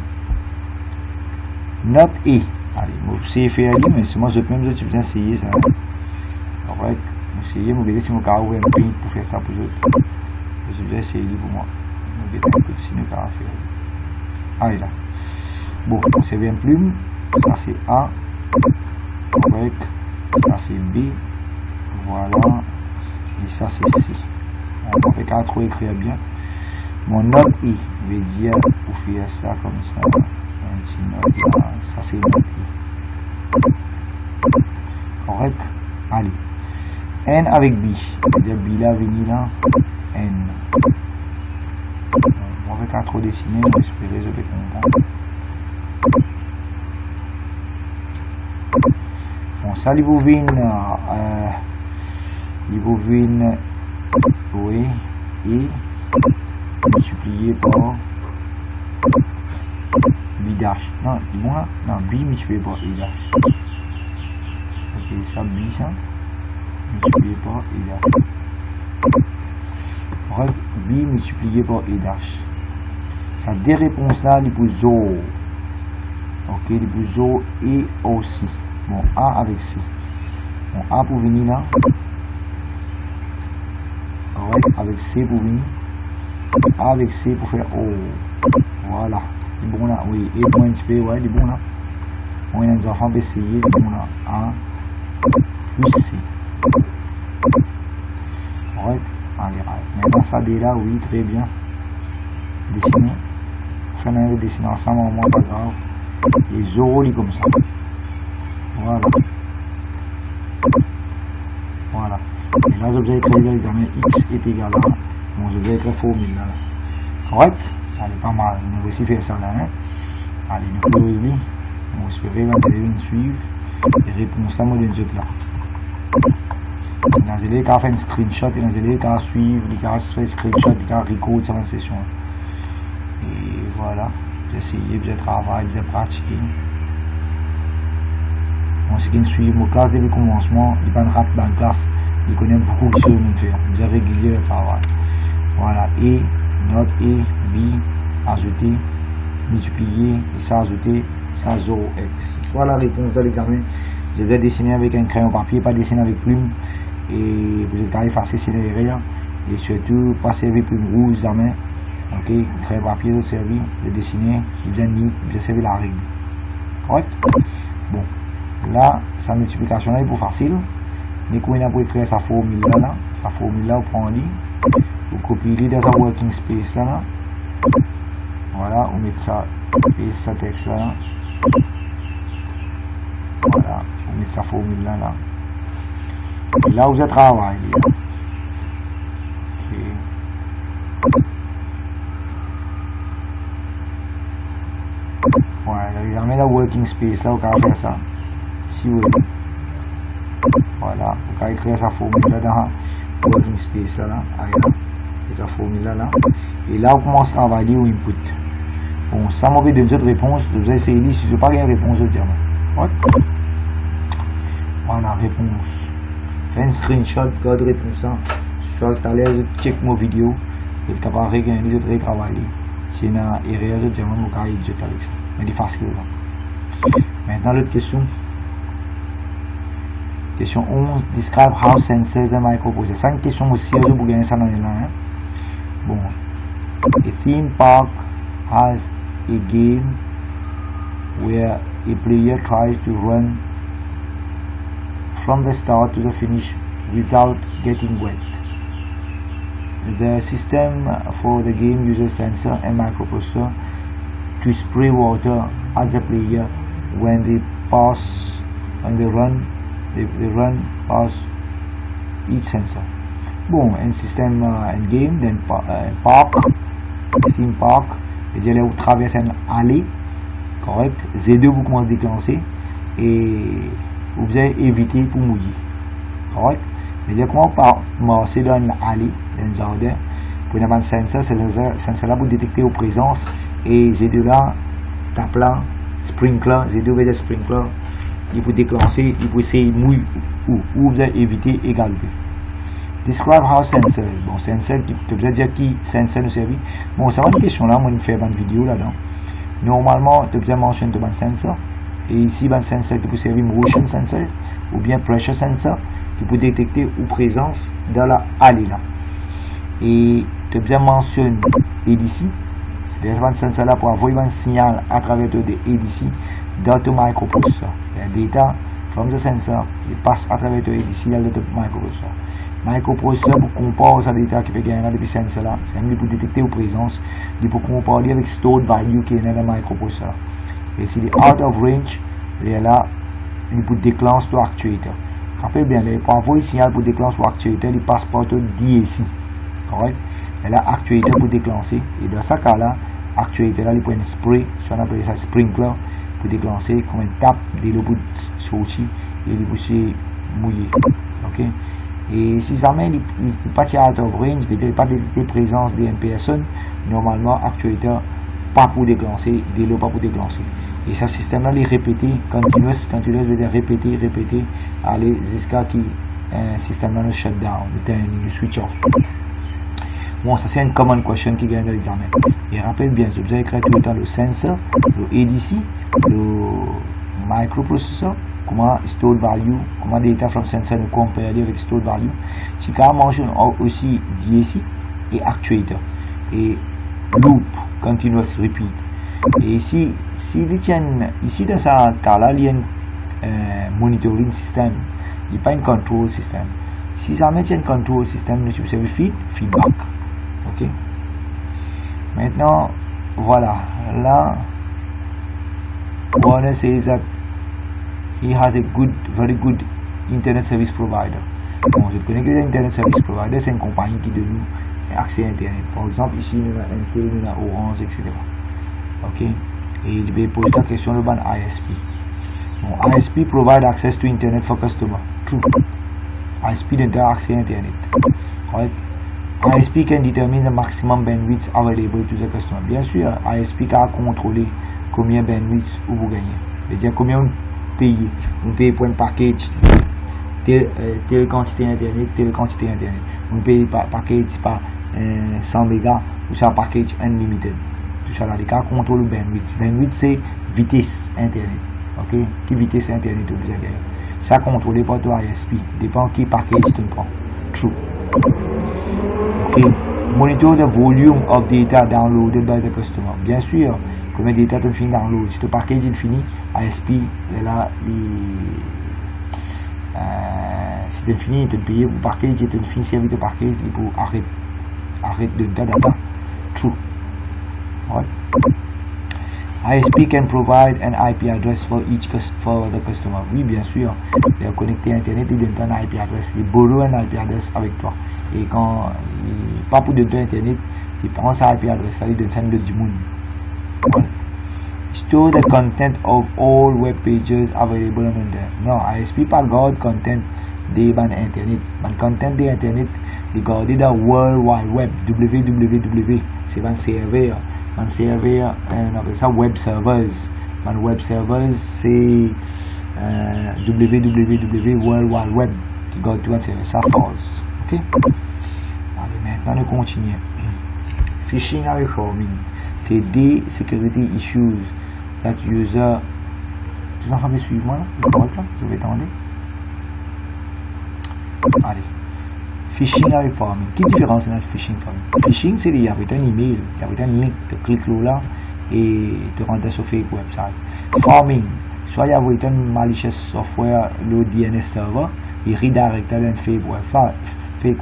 Note E. Allez, vous essayez faire aller, mais c'est moi je même je vais essayer ça. Correct. Essayez, vous verrez si mon carreau est un pour faire ça pour vous. Je vais essayer pour moi. Ah, là. Bon, c'est bien plume. Ça c'est A. Correct. Ça c'est B. Voilà. Et ça c'est C. On fait qu'à trop écrire bien. Mon note I veut dire pour faire ça comme ça. Un petit note là. Ça c'est note I. Correct. Allez. N avec B. C'est-à-dire B là, venir là. N. On va faire trop dessiner, mais espérer je vais comprendre. Bon, ça, il vous vient, oui, et multiplié par B dash. Non, c'est bon là? Non, B multiplié par E dash. Ok, ça, B, ça, multiplié par E dash. Correct, B multiplié par E dash. Ça des réponses là, il peut 0. Ok, il peut 0 et aussi. Bon, A avec C. Bon, A pour venir là. Correct, avec C pour venir. A avec C pour faire O. Voilà. C'est bon là, oui. Et pour un petit peu, ouais, c'est bon là. On a des enfants pour essayer, c'est bon là. A plus C. Correct. Allez, maintenant ça dé là, oui, très bien. Dessiner. Enfin, on va dessiner ensemble, au moins, pas grave. Les 0, comme ça. Voilà. Voilà. Et là, j'observe que l'examen X est égal à. Bon, j'observe que la formule là. Correct? Allez, pas mal. On va aussi faire ça là. Hein? Allez, nous close les. On va espérer que vous allez suivre. Les réponses là, moi, je vais là. Dans les cas, faire un screenshot, et dans les cas, suivre, les cas, faire un screenshot, les cas, record sur la session. Et voilà, j'ai essayé, j'ai travaillé, j'ai pratiqué. Bon, ce qui me suit, mon classe depuis le commencement, il n'y a pas de rate dans la classe, il connaît beaucoup de choses à faire. J'ai régulier le travail. Voilà, et, note E, B, ajouter, multiplier, et ça ajouter, ça 0x. Voilà la réponse de l'examen. Je vais dessiner avec un crayon papier, pas dessiner avec plume. Et vous êtes effacer si les rires. Et surtout, pas servir plume rouge jamais. Ok, crayon papier, de servir, de dessiner, il vient servir la règle. Correct? Bon, là, sa multiplication là est plus facile. Mais quand on a écrire sa formule là, on prend en ligne, on copie dans sa working space là. Voilà, on met ça et ce texte là. Voilà, on met sa formule là. Et là, vous êtes travaillé. Ok. Voilà, l'examen de working space là, vous pouvez faire ça. Si vous voulez. Voilà, vous pouvez écrire sa formule là dans working space là. Et sa formule là. Et là, vous commencez à travailler au input. Bon, ça m'a fait deux autres réponses. Je vais essayer si je n'ai pas une réponse, je vais dire. Voilà, réponse. Fais un screenshot, code réponse. Soit tu as l'air de check mon vidéo. Et tu vas regarder les autres travailler. Si il y a une erreur, je vais dire, je vais avec ça. Mais c'est facile. Maintenant, l'autre question. Question 11. Describe how sensors and microprocessors. C'est une question aussi, je vais gagner ça dans les là. Bon. A theme park has a game where a player tries to run from the start to the finish without getting wet. The system for the game uses sensor and microprocessor to spray water at the player when they run past each sensor. Bon, un système un game, then park, theme park, c'est-à-dire là où traverse une allée, correct, Z2 vous commencez à déclencher et vous avez évité pour mouiller, correct. C'est-à-dire comment marcher dans une allée, dans un jardin, pour avoir un sensor, c'est le sensor là pour détecter aux présences et Z2 là, tape là, sprinkler, Z2 veut dire sprinkler, il peut déclencher, il peut essayer de mouiller ou vous avez évité également. Describe how sensor. Bon, sensor, tu peux dire qui sensor nous servit. Bon, c'est une question là, moi, je fais une vidéo là-dedans. Normalement, tu peux mentionner un sensor. Et ici, un sensor qui peut servir motion sensor ou bien pressure sensor qui peut détecter ou présence dans la allée là. Et tu peux mentionner ADC. C'est-à-dire un sensor là pour envoyer un signal à travers de ADC dans ton microprocesseur. Le data from the sensor il passe à travers ton ADC dans le microprocessor. Microprocesseur pour comparer ça data qui peut gagner depuis sensor là, c'est pour détecter aux présences, il peut comparer avec stored value qui est dans le microprocesseur. Et si il est out of range, il est là, il peut déclencher ton actuateur. Rappelez bien, pour envoyer un signal pour déclencher ton actuateur, il passe par ton DAC. Correct? Et là, actuateur pour déclencher. Et dans ce cas-là, actuateur là, il peut un spray, soit on appelle ça sprinkler, pour déclencher, comme une tape, de l'eau pour sortir, et il peut mouiller. Ok? Et si jamais il n'est pas out of range, il n'y a pas de présence de personne, normalement, actuateur pas pour déclencher, de l'eau pas pour déclencher. Et ce système-là, il est répété, continuous veut dire répéter, aller jusqu'à ce que système-là le shutdown, le switch off. Bon, ça c'est une common question qui gagne dans l'examen. Et rappelle bien, vous avez écrit tout le temps le sensor, le ADC, le microprocessor, comment store value, comment data from sensor nous compare avec store value. Si quand on mentionne aussi DAC et actuator. Et loop, continuous repeat. Et ici dans ce cas-là, il y a un monitoring system, il n'y a pas un control system. Si ça met un control system, nous substituons feedback. Ok. Maintenant, voilà. Là, Warner says that he has a very good internet service provider. Bon, je connais que l'internet service provider, c'est une compagnie qui donne accès à Internet. Par exemple, ici, nous avons Intel, nous avons Orange, etc. Ok. Et il va poser la question de ban ISP. Bon, ISP provide access to Internet for customer. True. ISP donne accès à Internet. Right? ISP can determine the maximum bandwidth available to the customer. Bien sûr, ISP can contrôler combien de bandwidth vous gagnez. C'est-à-dire combien vous payez. Vous payez pour un package. Telle quantité Internet, telle quantité Internet. Vous payez par package par 100 mégas ou c'est un package unlimited. Tout ça là, les cas contrôle le bandwidth. Bandwidth c'est vitesse Internet. Ok? Qui vitesse Internet vous avez. Ça contrôlé par ton ISP. Dépend qui package tu prends. True. Ok. Monitor the volume of data downloaded by the customer. Bien sûr, combien de data tu finis download. Si le package est fini, ISP est là. Si tu fini, tu payes pour package, tu finis service de package, il faut arrêter de data. True. Right. ISP can provide an IP address for the customer. Oui, bien sûr. Il est connecté à Internet, il donne un IP address. Il borrow un IP address avec toi. Et quand il pas pour donner Internet, il prend sa IP address, ça lui donne ça du monde. Store the content of all web pages available on Internet. Non, ISP pas garde content des Internet. Le content des Internet, il garde dans World Wide Web, www. C'est un serveur. Un serveur, on appelle ça web servers. Un web servers, c'est www World Wide Web qui garde tout un serveur. Ça false. Ok? Allez, maintenant, on continue. Phishing and reforming. C'est des security issues that user. Tu es en train de suivre moi là? Je vais t'entendre. Allez. Phishing and reforming. Quelle différence entre phishing et farming? Phishing, c'est il y avait un email, il y avait un link, tu cliques là et tu rentres sur fake website. Farming, soit il y avait un malicious software, le DNS server, il redirect dans un fake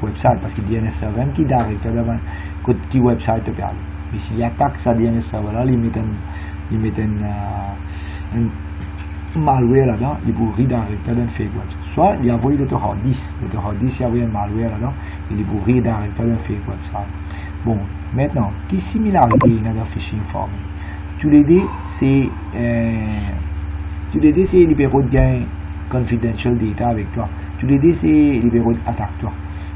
website parce que le DNS server qui direct dans un petit website te perd. Mais s'il attaque sa DNS server là, il met un malware là-dedans, il peut redirect dans un fake website. Soit il y a envoyé de ton hard disk, il y a un malware là-dedans, il peut redirect dans un fake website. Bon, maintenant, quelle similarité il y a dans phishing farming? Tous les deux, c'est libéraux de gain confidential data avec toi. Tous les deux, c'est libéraux d'attaque toi.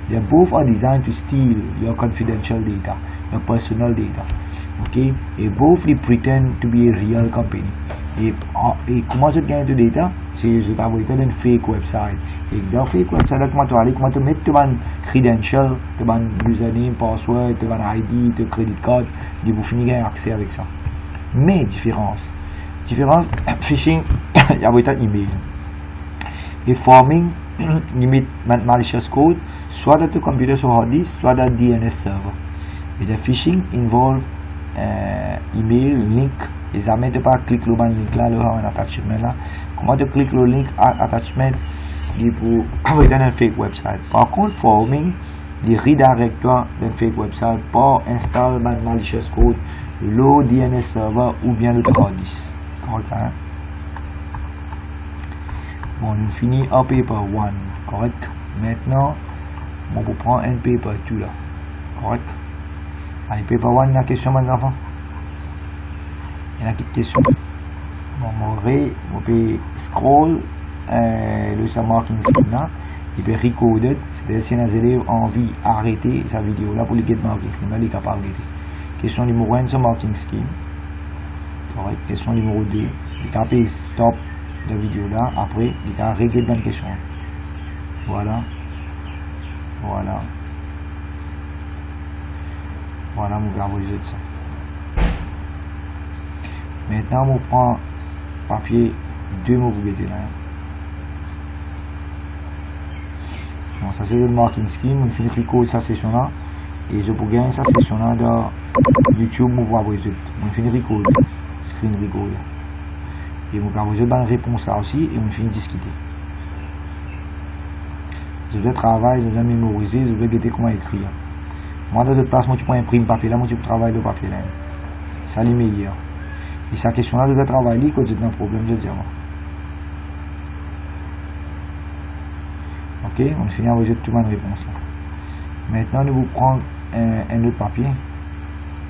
They both are designed to steal your confidential data, your personal data. Okay? Et both they pretend to be a real company. Et comment je gagne de data? C'est je t'envoie dans un fake website. Et dans fake website, comment tu aller, comment tu mets ton credential, ton username, password, ton ID, ton credit card, et vous finissez à accès avec ça. Mais différence, phishing, il y a un email. Et farming, limite malicious code, soit dans ton computer sur hard disk, soit dans DNS server. Et le phishing involve email, link. Et ça ne met pas cliquer le link là, un attachment là. Comment tu cliques le link attachment pour envoyer dans un fake website. Par contre, farming, il redirect toi dans un fake website pour installer malicious code, le DNS server ou bien le hard disk. Correct, hein? Bon, on finit en paper 1. Correct. Maintenant, on va prendre un paper 2 là. Correct. Allez, paper 1, il y a une question, mes enfants. Il y a une petite question. Bon, on peut scroll le marking scheme là. Il peut recorder. C'est-à-dire si les élèves ont envie d'arrêter sa vidéo là pour les get marking scheme là, il est capable d'arrêter. Question numéro 1 sur marking scheme. Correct. Question numéro 2. Il est capable de stop la vidéo là. Après, il est capable de régler la question. Voilà. Voilà. Voilà, mon gars, vous de ça. Maintenant, on prend papier 2 mots pour mettre là. Bon, ça c'est le marking scheme. On finit de recorder cette session là. Et je peux gagner cette session là dans YouTube. On va voir les autres. On finit de recorder. Screen record. Et on va vous donner une réponse là aussi. Et on finit de discuter. Je vais travailler, je vais mémoriser, je vais guetter comment écrire. Moi, de toute place, moi, tu peux imprimer papier là, moi, tu peux travailler le papier là. Ça, c'est meilleur. Et sa question là, je vais travailler quand j'ai un problème, je vais dire. Ok, on finit avec toute une réponse. Maintenant, nous vous prendre un autre papier.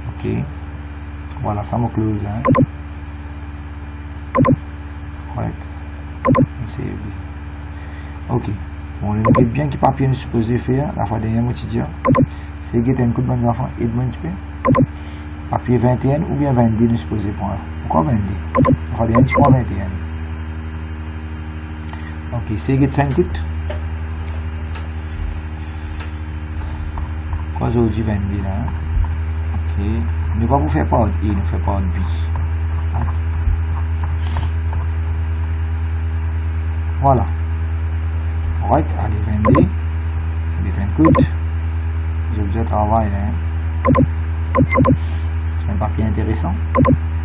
Ok. Voilà, ça me close. Hein. Correct. C'est ok. Bon, le bien qui papier nous supposé faire, la fois dernière, moi, tu dis. C'est que un coup de bon enfant, aide-moi un petit peu. Papier 21 ou bien 22 nous supposé prendre. Pourquoi 22? La fois dernière, tu prends 21. Ok, c'est que 5 coups. Pourquoi aujourd'hui 22 là? Ok. Nous va vous faire part de I, nous fait part de B. Voilà. Right, allez, 22. 20 coups. L'objet travail, hein. C'est un papier intéressant.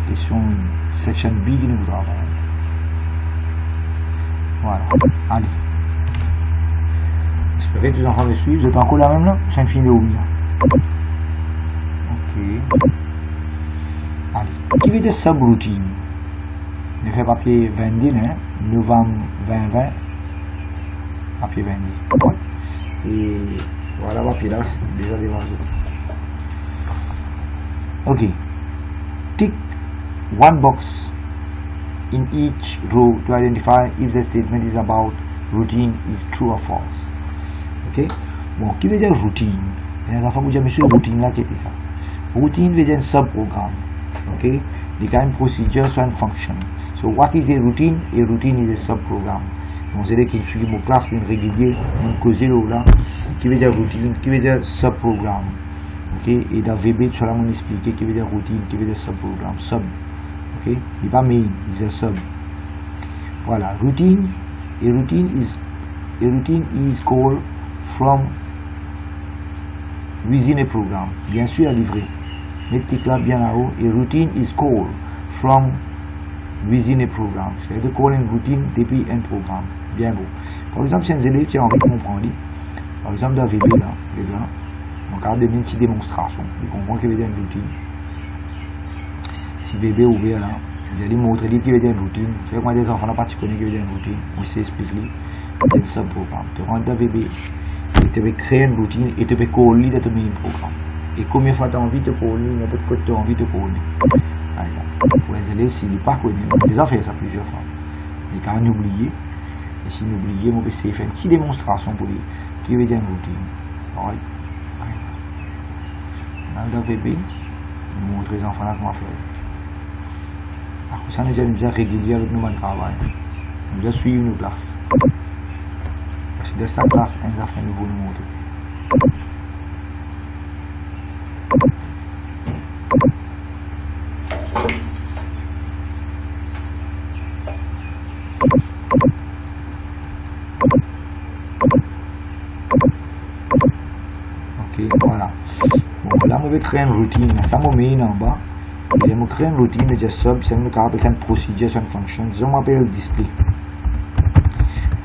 Question section B qui nous travaille. Voilà, allez. J'espère que tu es en train de suivre. Vous êtes encore là même là? C'est un film au milieu. Ok. Allez. Qui veut dire subroutine? Je fais papier 20, hein? Novembre 2020. Papier 20. Ouais. Et voilà, papier là, déjà démarré. Ok. Tick one box in each row to identify if the statement is about routine is true or false. Ok. Bon, qui veut dire routine? Les enfants vous dire, monsieur, routine là, qu'est-ce que ça? Routine veut dire un sub-programme. Ok. Il y a une procedure, soit une function. So, what is a routine? A routine is a sub-programme. Donc, c'est là qu'il suit mon classe régulier, on cause là, qui veut dire routine, qui veut dire sub-programme. Ok. Et dans VB, tu vas m'en expliquer qui veut dire routine, qui veut dire sub-programme. Sub. Ok. Il n'est pas main, il est sub. Voilà. Routine. A routine is called from within a program. Bien sûr, à livrer. Mettez là bien là-haut. A routine is called from within a program. C'est-à-dire call une routine depuis un programme. Bien beau. Par exemple, si un élève qui a envie de comprendre, par exemple dans VB là, on regarde une petite démonstration. Il comprend qu'il veut dire une routine. Si VB est ouvert là, vous allez montrer qu'il veut dire une routine. Fait moi des enfants là pas qui connaissent qu'il veut dire une routine. On sait expliquer. C'est un sub-programme. Tu rentres dans VB et tu veux créer une routine et tu veux coller dans ton programme. Et combien de fois tu as envie de coller, n'importe quoi tu as envie de coller. Pour les élèves, s'ils ne pas connus, on les a fait ça plusieurs fois. Mais quand on oublie, et si on oublie, on peut essayer de faire une petite démonstration pour lui, qui veut dire une routine. Right. Dans le VB, on montre les enfants là comment faire. Alors, ça, on est déjà régulier avec nous dans le travail. On doit suivre nos classes. Parce que de sa classe, on a fait un nouveau nous montrer. Ok, voilà. Bon, là, on va créer une routine. Ça m'a mis en bas. Et on va créer une routine de sub. C'est une procédure, c'est une fonction. Disons, on appelle le display.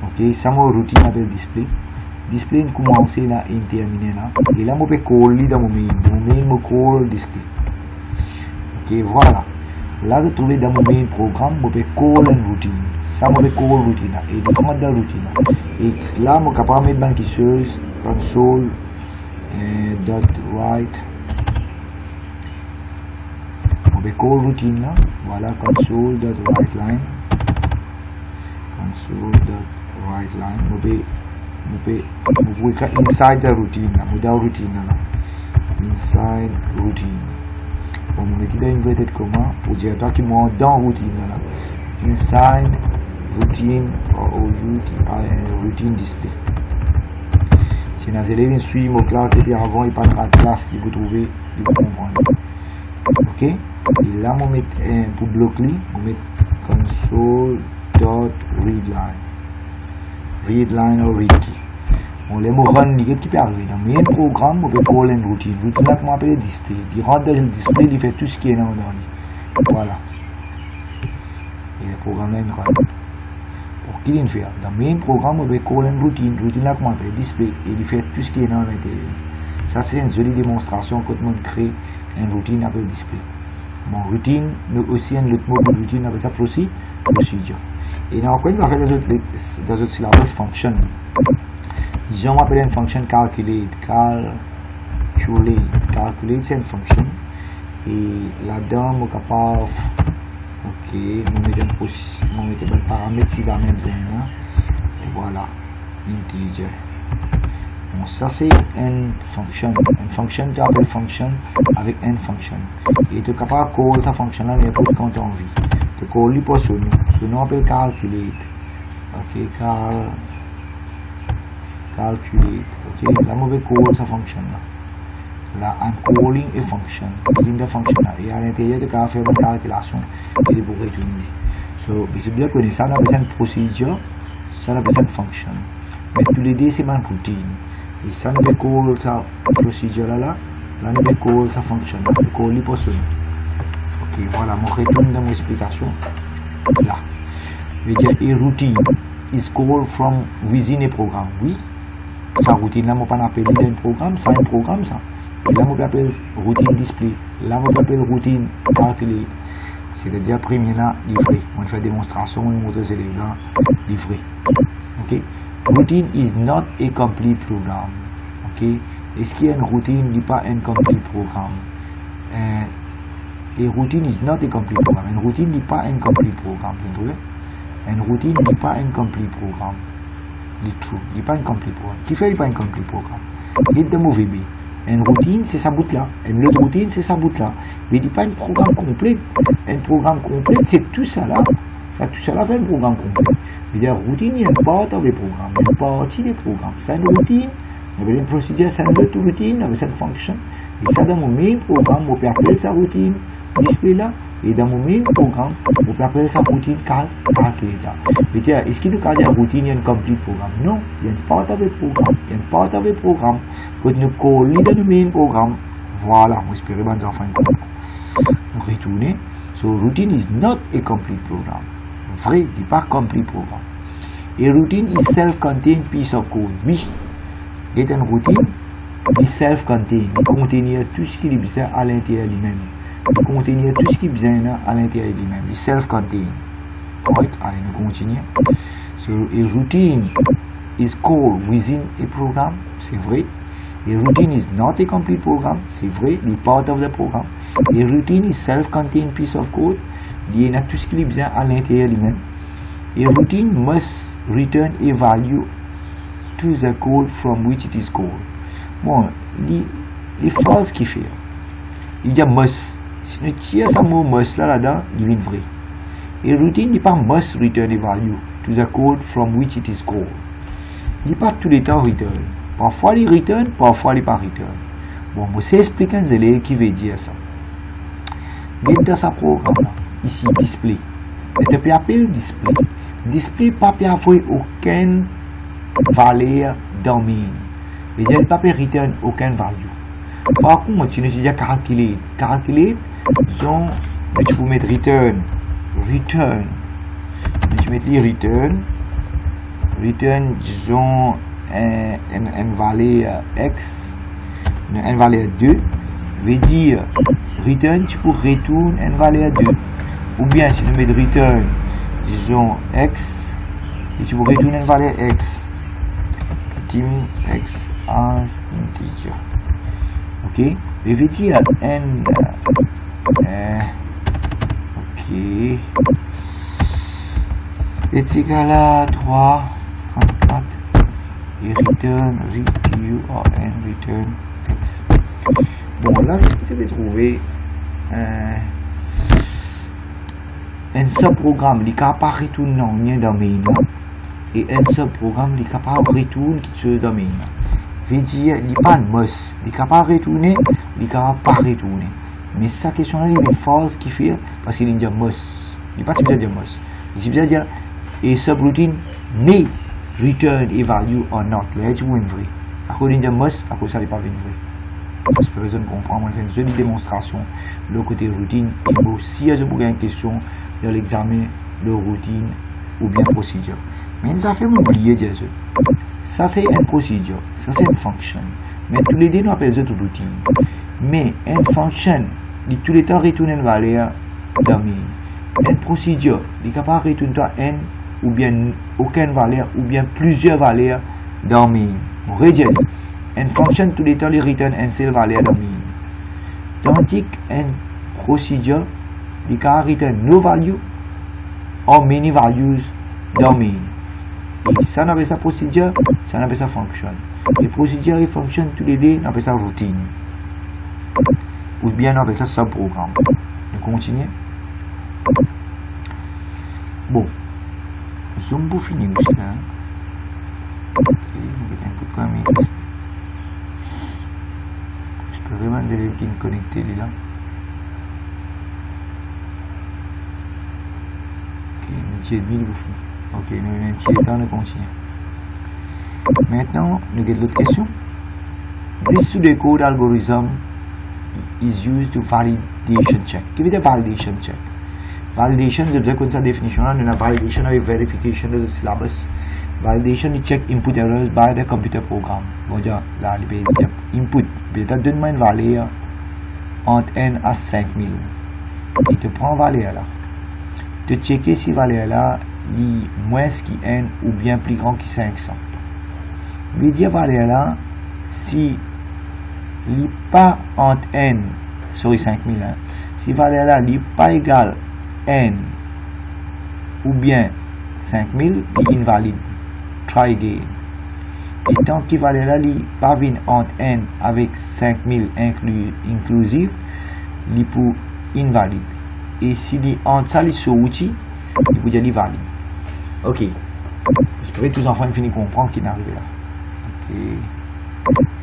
Ok, ça m'a routine appelle display. Display, on commence là et on termine là. Et là, on peut coller dans mon main. Mon main, on colle display. Ok, voilà. Là, je trouve dans mon main programme, on peut coller une routine. Ça, on peut coller routine. Et je commande la routine. Et là, on est capable de mettre dans quisseuse, console, dot write. On peut coller routine là. Voilà, console, dot write line. Console, dot write line. On peut écrire inside the routine là. On peut routine là. Inside routine. On va mettre dans inverted comma pour dire document dans routine là. Inside routine routine display. Si les élèves suivent nos classes depuis avant, ils parlent de classe, ils vont trouver, ils vont comprendre. Ok? Et là, on va mettre pour bloquer, on va mettre console.readline. Readline ou readkey. On les mots run, qui peut arriver. Dans le même programme, on peut coller une routine. Routine là, comment appeler display. Il rentre dans le display, il fait tout ce qui est dans le voilà. Et le programme là, il run. Pour qu'il le fait. Dans le même programme, on peut coller une routine. Routine là, comment appeler display. Et il fait tout ce qui est dans l'intérieur. Ça, c'est une jolie démonstration quand on crée une routine avec display. Bon, routine, mais aussi un autre mot de routine avec ça aussi, procedure. Et dans quoi on fait dans notre syllabus function. Disons, on appelle une fonction calculate. Calculate, c'est une fonction. Et là-dedans, on est capable. Ok, on met un paramètre si la même zone. Et voilà, integer. Bon, ça c'est une fonction. Une fonction, tu appelles fonction avec une fonction. Et tu es capable de coller cette fonction là n'importe quand tu as envie. Tu colles pas sur nous. Ce nom appelle calculate. Ok, calculate. Ok, là on va coller cette fonction là. Là, I'm calling a function. Calling the function là. Et à l'intérieur de faire une calculation et de pouvoir retourner. So, c'est bien connu. Ça on appelle une procédure. Ça on appelle une fonction. Mais tous les deux c'est une routine. Et ça nous call ça procédure là nous call ça fonctionne, nous call les personnes. Ok, voilà, mon retourne dans mon explication. Là. Je veux dire, a routine is called from within a program. Oui, sa routine là, je ne peux pas appeler un programme, ça un programme ça. Et là, je peux appeler routine display. Là, je peux appeler routine calculate. C'est-à-dire, premier là, livré. On fait démonstration, on montre les éléments livrés. Ok. Routine is not a complete program. Ok. Est-ce qu'il y a une routine n'est pas un complete programme? Et routine is not a complete program. Une routine n'est pas un complete programme. Une routine n'est pas un complete programme. C'est true. Il n'est pas un complete programme. Qui fait il n'est pas un complete programme? Il est de mauvais B. Une routine, c'est sa bout là. Une autre routine, c'est sa bout là. Mais il n'est pas un programme complet. Un programme complet, c'est tout ça là. Tout ça là fait un programme complet. La routine, il y a une part of the programme. Une partie des programmes. C'est une routine. Il y a une procédure, c'est une autre routine, avec cette fonction. Et ça, dans mon même programme, on peut appeler sa routine display là. Et dans mon même programme, on peut appeler sa routine calculator. Est-ce qu'il nous a dit la routine, il y a un complete programme? Non, il y a une part of the programme. Il y a une part of the programme. Quand nous collons dans le même programme, voilà, on espère que nous enfants nous retourner. So, routine is not a complete program. Vrai, il n'est pas complete programme. A routine is self-contained piece of code. Oui, il y a une routine, il est self-contained. Il contient tout ce qu'il a besoin à l'intérieur lui-même. Il contient tout ce qu'il a besoin à l'intérieur lui-même. Il est self-contained. Right? Allez, nous continuons. So, a routine is called within a program. C'est vrai. A routine is not a complete program. C'est vrai. Il est part of the program. A routine is self-contained piece of code. Il y a tout ce qu'il a besoin à l'intérieur lui-même. A routine must return a value to the code from which it is called. Bon, les phrases qu'il fait, il dit must. Si nous tirons ce mot must là-dedans, il devient vrai. Et routine n'est pas must return a value to the code from which it is called. Il n'est pas tout le temps return. Parfois il return, parfois il n'est pas return. Bon, je vais expliquer un zélé qui veut dire ça. Dans ce programme là, ici, display. Je peux appeler display. Display ne peut pas avoir aucune valeur domaine. Il ne peut pas return aucune value. Par contre, si nous disons calculer, disons, tu peux mettre return. Tu mets les return, disons, une valeur x, une valeur 2, veut dire, return, tu peux retourner une valeur 2. Ou bien, si nous mettons return, disons, x, et tu peux retourner une valeur x. X as integer. Ok, je vais dire n. Ok, est égal à 3, 34 et return return x. Bon, là, ce que je vais trouver un sub-programme qui n'a pas retourné dans mes noms. Et un seul programme est capable de retourner quelque chose dans le veut dire il n'est pas un must. Il est capable de retourner, il est capable de pas retourner. Mais sa question là, il y a une phrase qui fait parce qu'il dit must. Il n'est pas supposé dire must. Il est supposé dire et subroutine may return a value or not. Là, tu vois une vraie. À cause de must, à cause ça n'est pas une vraie. C'est pour ça qu'on comprend. On fait une seule démonstration. Le côté routine, et aussi, si vous avez une question de l'examen de routine ou bien procédure. Mais ça fait m'oublier dire ça c'est une procédure, ça c'est une fonction. Mais tous les deux nous appelons ça routine. Mais une fonction, il tous les temps retourne une valeur domaine. Une procédure, il est capable de retourner n ou bien aucune valeur ou bien plusieurs valeurs domaine. On va dire une fonction tous les temps il retourne une seule valeur domaine. Tandis qu'une procédure, il est capable de retourner no value or many values domaine. Et ça, on appelle ça procédure, ça, on appelle ça fonction. Les procédures et fonctions, tous les deux, on appelle ça routine. Ou bien, on appelle ça sub-programme. On continue. Bon. Zoom pour finir aussi, là. Ok, on va un coup de caméra. Je peux vraiment dire qu'il est connecté, là. Ok, midi et demi, vous finissez. Ok, nous avons un petit temps de continuer. Maintenant, nous avons l'autre question. This pseudocode algorithm is used to validation check. Qu'est-ce que validation check? Validation, je vais connaître sa définition là. Nous avons validation avec verification de syllabus. Validation is check input errors by the computer program. Bon, là, input. Donne-moi une valeur entre n à 5000. Il te prend valeur là. Te checker si valeur là est moins qui n ou bien plus grand que 500. Il dit valeur là si il n'est pas entre n, sorry 5000, hein, si valeur là n'est pas égal n ou bien 5000, il est invalide. Try again. Et tant que valeur là n'est pas entre n avec 5000 inclusif, il est pour invalide. Et si il est entre ça, il est sur outil, il peut dire valide. Ok. J'espère que tous les enfants finissent de comprendre qu'il est arrivé là. Ok.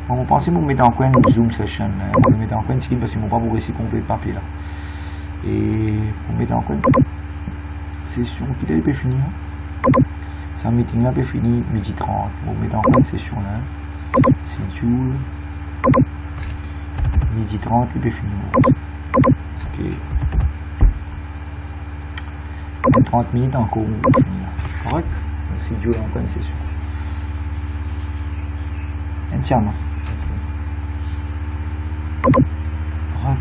Bon, on pense que vous mettez en coin une Zoom session. Vous mettez en coin une parce que je ne vais pas vous réussir complet le papier là. Et vous mettez en coin une session qui est finie. Ça meeting là peut finir midi 30. Vous mettez en coin une session là. C'est Joule. Midi 30, il peut finir. Ok. 30 minutes encore, on peut finir. Correct? C'est Joule en coin une session. Entièrement. Rock.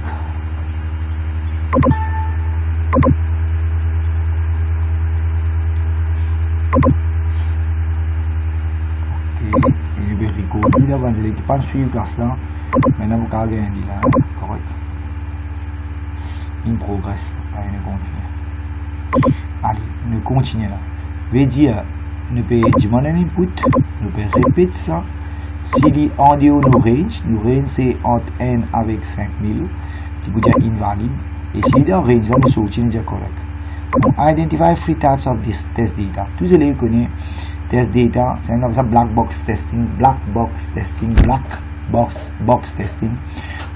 Ok. Il est rico. Il a vendu l'équipe pas suivre classe là. Maintenant vous pouvez gagner là. Correct. Il progresse. Allez, nous continuons. Allez, nous continuons là. Veut dire, nous pouvons demander un input. Nous pouvons répéter ça. S'il est en dehors de nos range c'est entre n avec 5000, qui peut dire invalide. Et s'il est en range, on est sorti, nous correct. On identify three types of this test data. Tous les connaissent test data, c'est un black box testing, black box testing.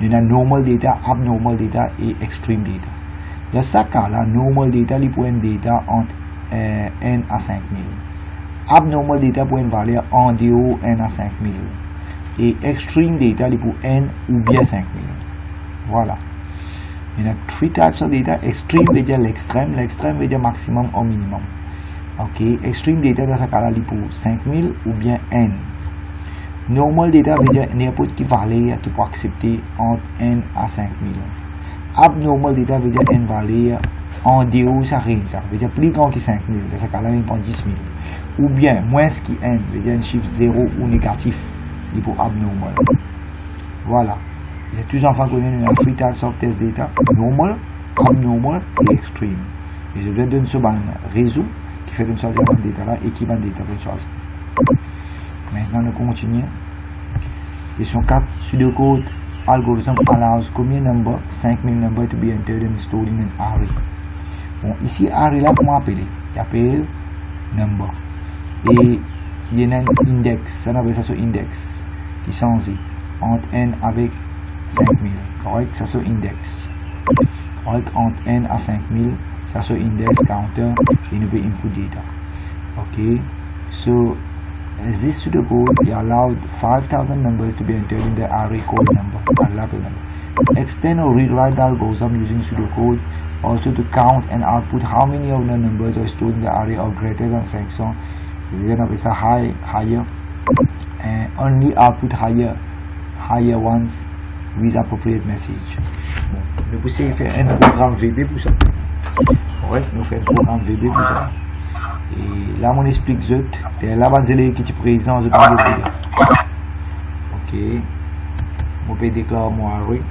Il y a normal data, abnormal data et extreme data. Dans ce cas-là, normal data, il peut être data entre n à 5000. Abnormal data pour une valeur en dehors n à 5000 et extreme data pour n ou bien 5000. Voilà. Il y a three types of data. Extreme veut dire l'extrême veut dire maximum ou minimum. Ok. Extreme data dans ce cas-là pour 5000 ou bien n. Normal data veut dire n'importe quelle valeur tu peux accepter entre n à 5000. Abnormal data veut dire une valeur en dehors ça range, ça veut dire plus grand que 5000. Dans ce cas-là, il prend 10 000. Ou bien moins que n, veut dire un chiffre 0 ou négatif, il pour abnormal. Voilà. Les tous enfants connaissent les three types of test data: normal, abnormal et extreme. Et je vais donner ce réseau qui fait une choisir de data là et qui va data pour choisir. Maintenant, nous continuons. Question 4. Pseudocode algorithm allows combien number 5000 number to be entered and stored in an array. Bon, ici, array là, comment appeler? Il appelle number. Et il y a un index, ça n'avait ça sur index, qui change entre n avec 5000. Correct, ça sur index. Correct, entre n à 5000, ça sur index, counter, et nous pouvons input data. Ok, so this pseudocode allowed 5000 numbers to be entered in the array called number. Extend or rewrite the algorithm using pseudocode also to count and output how many of the numbers are stored in the array or greater than 500. Then it's a higher and only output higher ones with appropriate message. Bon, nous pouvons faire un programme VB pour ça. Ouais, nous faisons un programme VB pour ça. Et là, on explique zut. Et là, on est qui est présent de dans le pays. Ok. On peut déclarer mon array.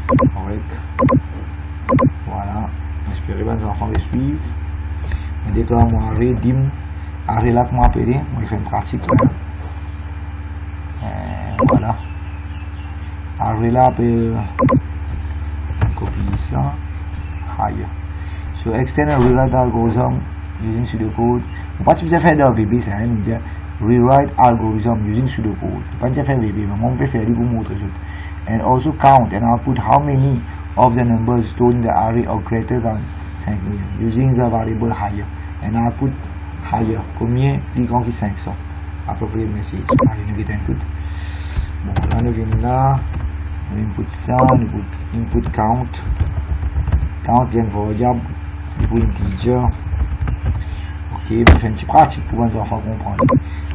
Correct. Voilà. J'espère que les enfants les suivent. On déclare mon array dim. Array là, comment appeler? On fait une pratique là. Voilà. Array là, appelle. Copie ça. Higher. So, extend and rewrite the algorithm using pseudocode. On ne peut pas faire dans VB, c'est rien de dire rewrite algorithm using pseudocode. On ne peut pas faire VB, mais on peut faire pour montrer ça. And also count and output how many of the numbers stored in the array are greater than 5000 using the variable higher. And output higher, combien plus grand que 500. appropriate message. Allez, nous mettons input. Bon, là, nous venons là. Nous input ça, nous input count. Count vient de variable. Nous integer. Ok, nous faisons une petite pratique pour les enfants comprendre.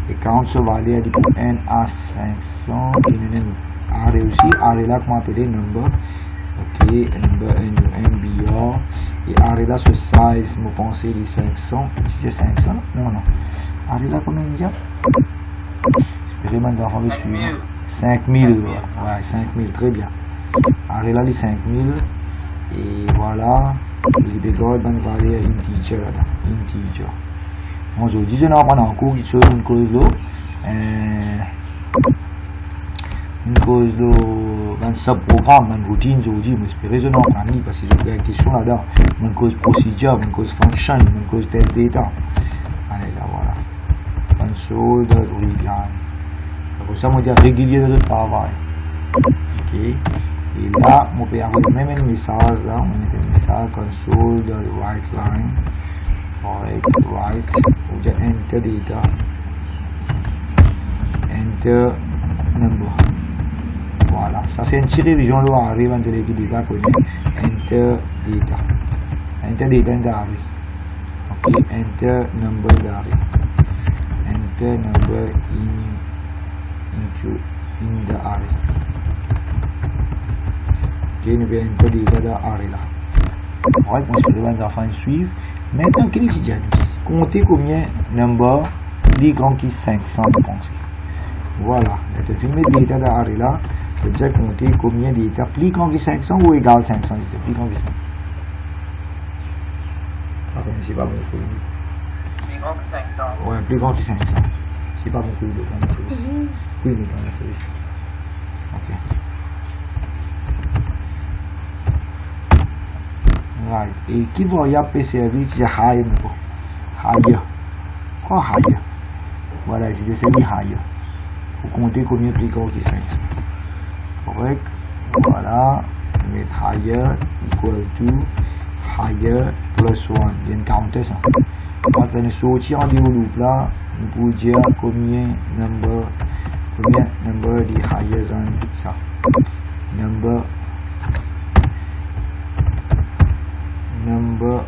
Et count se va aller du n à 500. Et nous avons array aussi. Array là, qu'on appelle number. Ok, number NBR. Et array là, ce size, je pense, il est 500. Si c'est 500, non. Array là, combien il y a? J'espère que les enfants vont suivre. 5000, ouais, 5000, très bien. Array là, il est 5000. Et voilà, il dégrade dans le valeur integer. Aujourd'hui, je n'ai pas encore une chose, une cause d'eau. Une cause de un sub-programme, une routine aujourd'hui, mais j'espère que je n'en pas mis parce que j'ai une question là-dedans. Une cause procedure, une cause function, une cause test data. Allez, là, voilà. Console de readline. Pour ça, on dit régulier de travail. Ok. Et là, on peut avoir le même message là. On met un message console de write line. Write. On dit enter data. Enter number. Voilà, ça c'est une petite révision là, arrive en télé qui déjà connaît. Enter data. Enter data in the array. Ok, enter number in the array. Enter number in the array. Ok, nous allons enter data dans l'array là. Ouais, on se demande les enfants suivre. Maintenant, qu'est-ce qu'il y a? Comptez combien number, plus grand qui 500, je pense. Voilà, je vais filmer data dans l'array là. Je vais compter combien d'états plus grand que 500 ou égal 500 plus grand que 500. Ah, c'est pas bon pour lui. Plus grand que 500. Ouais, plus grand que 500. C'est pas bon pour lui de prendre ça ici. Oui, mais prendre ça ici. Ok. Right. Et qui variable peut servir si c'est higher ou pas? Higher. Quoi higher? Voilà, si c'est servi higher. Pour compter combien plus grand que 500. Correct. Voilà. Mettre higher equal to higher plus 1. Il y a une counter ça. Quand on est sorti en du loop là, on peut dire combien number de higher than ça. Number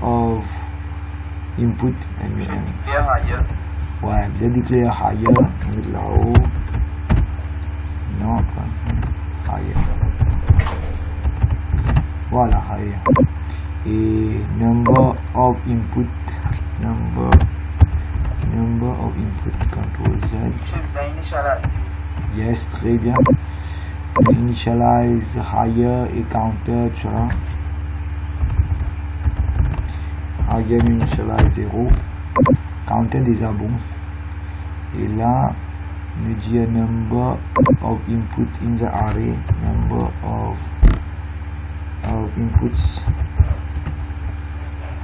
of input declare higher. Ouais, bien declare higher. On met là-haut. Non, higher. Voilà, higher. Et number of input control Z. Yes, très bien. Initialize higher et counter, tu vois. Higher initialize 0. Counter déjà bon. Et là, nous dit number of input in the array, number of inputs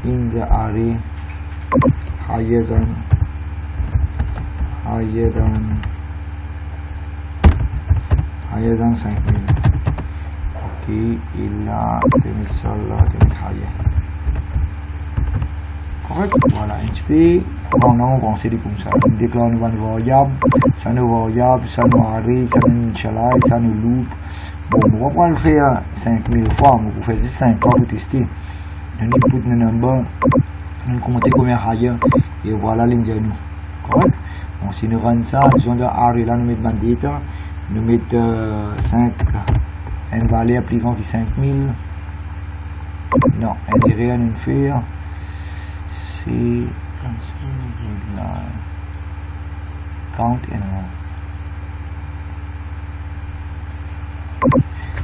in the array higher than 5000. Ok, et là, tu mets ça là, tu mets higher. Correct. Voilà, un petit peu. On a commencé comme ça. On déclare une variable, ça nous variable, ça nous array, ça nous initialize, ça nous loop. Bon, on va pas le faire 5000 fois, mais on peut faire 5 fois pour tester. On input le number, on compte combien higher, et voilà l'indienne. Correct. Bon, si nous rendons ça, disons dans array là, nous mettons dans data, nous mettons 5, une valeur plus grande que 5000. Non, un rien à faire. Count and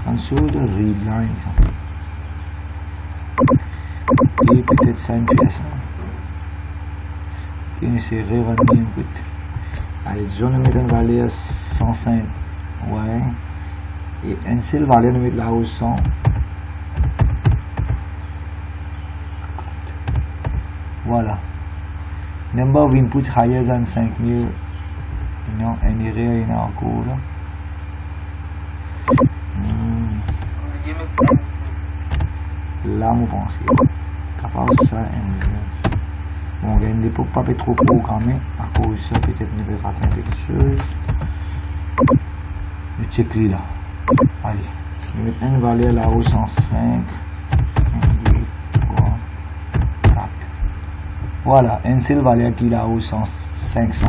console de read lines. Et peut-être ça intéressant. Et on essaie de revenir un peu. Allez, disons nous mettons une valeur 105. Ouais. Et une seule valeur nous mettons là-haut 100. Voilà. Number of inputs higher than 5000. Non, un erreur, il y en a encore là. Là, je pense. Capable ça, Bon, il ne peut pas être trop programmé. À cause de ça, peut-être ne peut pas atteindre quelque chose. Le check là. Allez. Je vais mettre une valeur là-haut 105. 1, 2, 3, 4. Voilà, une seule valeur qui est là-haut 500.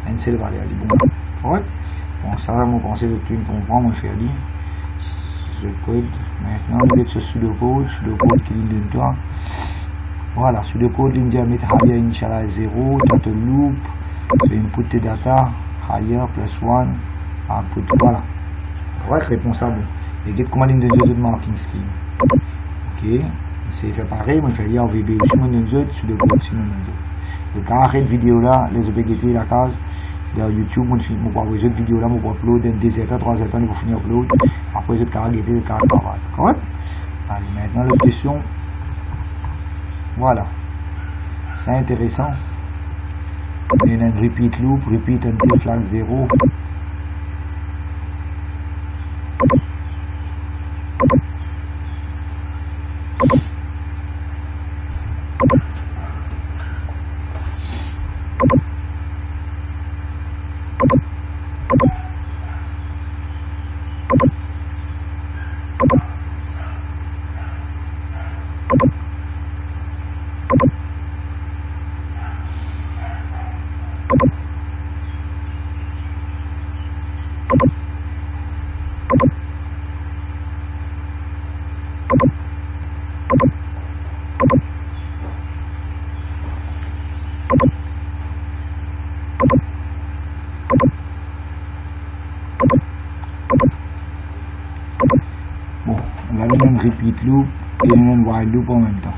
Une seule valeur. Bon. Ouais. Bon, ça va me penser de tout une comprendre, mon frère. Je code. Maintenant, on va mettre ce pseudocode qui est de toi. Voilà, pseudocode, ligne diamètre higher initialize 0, data loop, input the data, higher plus 1, output. Voilà. Ouais, responsable. Et get comment ligne de marking scheme. Ok, c'est fait pareil, on fait hier VB, si on a un pseudocode, si on a un autre. Donc, arrête la vidéo là, les objectifs la case. Sur YouTube, on va voir cette vidéo là, on va uploader 2 heures, 3 heures, on va finir upload. Après, je vais carrément le travail. Correct? Allez, maintenant, l'autre question. Voilà. C'est intéressant. Il y a un repeat loop, repeat until flag 0. Bon, on a un repeat loop et un while loop en même temps.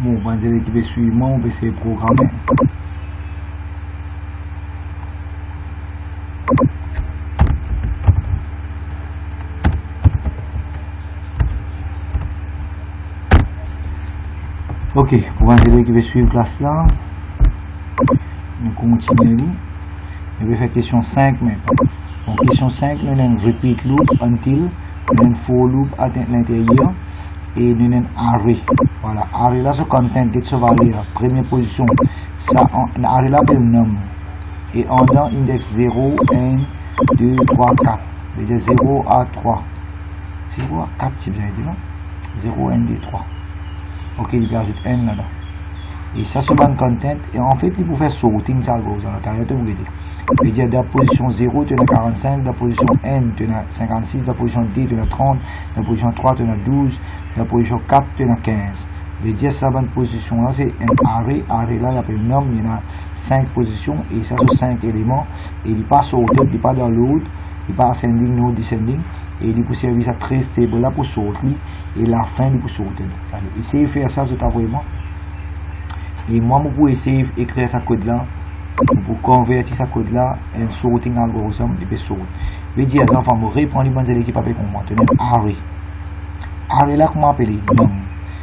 Bon, on va dire qu'il va suivre moi, on va essayer de programmer. Ok, on va dire qu'il va suivre classe là. On continue. On va faire question 5 maintenant. Donc, question 5, nous avons un repeat loop until, nous avons un for loop à l'intérieur. Et nous avons un array. Voilà, array là, ce content de ce valeur. Première position, ça, array là, c'est le num. Et on a index 0, 1, 2, 3, 4. C'est-à-dire 0 à 3. 0 à 4, si vous avez dit non? 0, 1, 2, 3. Ok, il ajoute 1 là-dedans. Et ça, c'est le content. Et en fait, il peut faire sorting, ça, vous avez tout dit. C'est-à-dire, de la position 0, tu as 45, de la position N, tu as 56, de la position D, tu as 30, de la position 3, tu as 12, de la position 4, tu as 15. C'est-à-dire, cette bonne position là, c'est un array. Array là, il appelle num, il y en a 5 positions, et ça, c'est 5 éléments. Et il passe sorted, il passe dans l'autre, il passe ascending, no descending, et il peut servir ça très stable là pour sortir, et la fin, il peut sortir. Essayez de faire ça, c'est vraiment. Et moi, je peux essayer d'écrire ce code là. Pour convertir ce code là en sorting algorithme de sort. Je vais dire aux enfants, je vais reprendre les bonnes équipes avec moi. Tu as un array. Array là, comment appeler?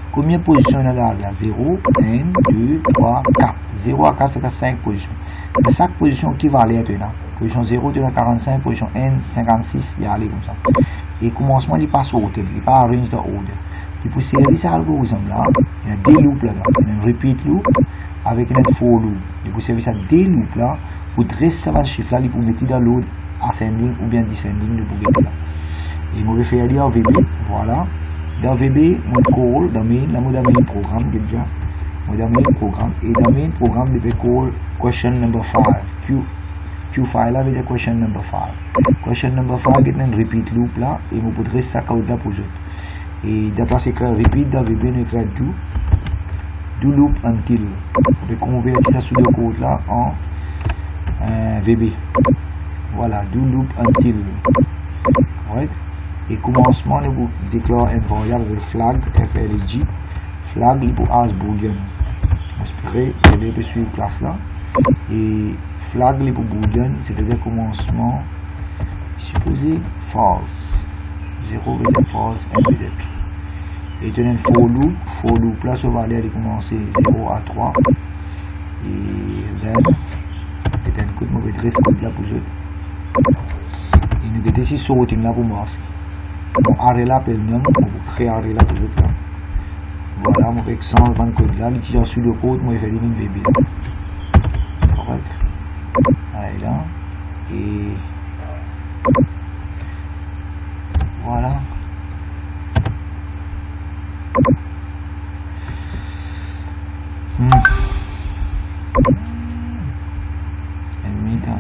Combien de positions il y a là? 0, 1, 2, 3, 4. 0 à 4 fait 5 positions. De chaque position qui va aller là. Position 0, tu as 45, position N, 56, il y a aller comme ça. Et commencement, il passe au order, il passe arrange de order. Et pour servir cet algorithme là, il y a des loops là. Il y a un repeat loop avec un for loop. Et pour servir ça des loops là, pour dresser ce chiffre là, il peut mettre dans l'autre ascending ou bien descending de pour là. Et je vais faire dire VB, voilà. Dans VB, mon call, dans main, là, je vais programme déjà. dans main programme, et dans main programme, je vais call question number 5. Q5 là veut dire question number 5. Question number 5 est un repeat loop là, et vous poudrez ça code là pour autres. Et d'après ce que repeat, dans VB, nous écrit do loop until. On peut convertir ça sur le code là en VB. Voilà, do loop until. Right? Et commencement, nous déclarons un variable avec flag, FLG. Flag, il pour as boolean. Espérez, vous allez suivre classe là. Et flag, il pour boolean, c'est-à-dire commencement, supposé false. 0 veut dire false, 1 veut dire true. Et tenez for loop là, ça va aller commencer 0 à 3. Et then, peut-être un coup de mauvais dress là pour eux. Et nous avons ici ce routing là pour moi. Donc, arrêt là, pour créer arrêt là pour eux. Voilà, moi avec 120 code là, l'utilisateur sur le code, moi je vais faire une VB. Correct. Allez là. Et voilà. Ennemi dans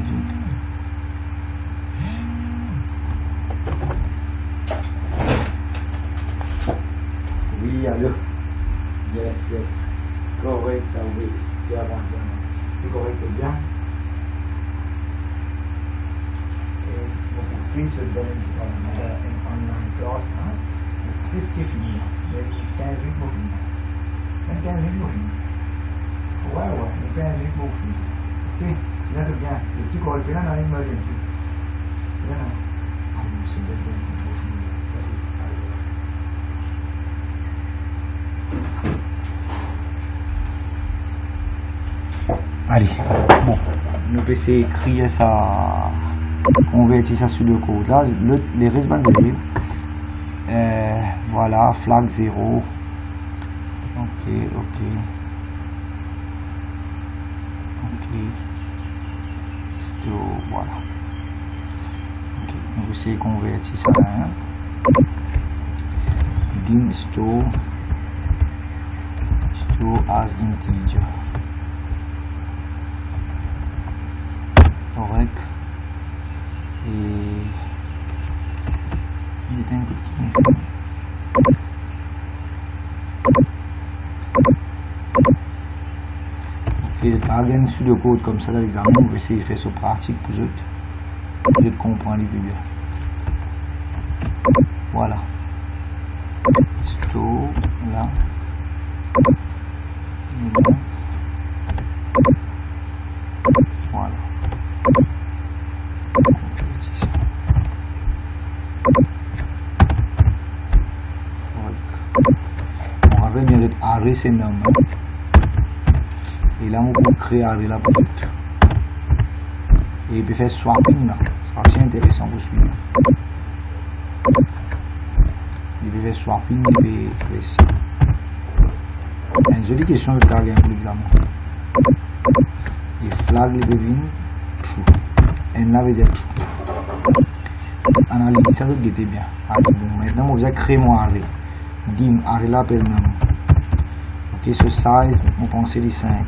oui, allô. Yes. Correct, oui. C'est correct, bien. Et pour pris ce domaine en online classe, qu'est-ce qui est fini? Il y a 15 minutes pour finir. 15 minutes pour finir. Ouais, 15 minutes pour finir. Ok, c'est là tout bien. Le petit corps là dans l'emergency. Là, c'est bien pour finir. Merci. Allez, bon, nous pouvons essayer d'écrire ça, convertir ça sur le code. Là, les restes élèves, voilà, flag 0. Ok. Store, voilà. Ok, nous pouvons essayer de convertir ça. Dim store as integer. Correct. Et il est un coup de ok, le target sur le code comme ça, l'examen, on va essayer de faire ça pratique pour eux. De comprendre les vidéos. Voilà. Store, là. Voilà. On va bien être arrêt c'est nommé. Et là on peut créer arrêt là pour tout. Et puis faire swapping là. Ça c'est intéressant pour suivre. Il peut faire swapping, il peut créer ça. Une jolie question de target pour l'examen. Et flag les devine true. Et là veut dire true. Analyse ça tout était bien. Maintenant on va créer mon arrêt. Dim arrêt là per nom. Ok, ce size on pense les 5.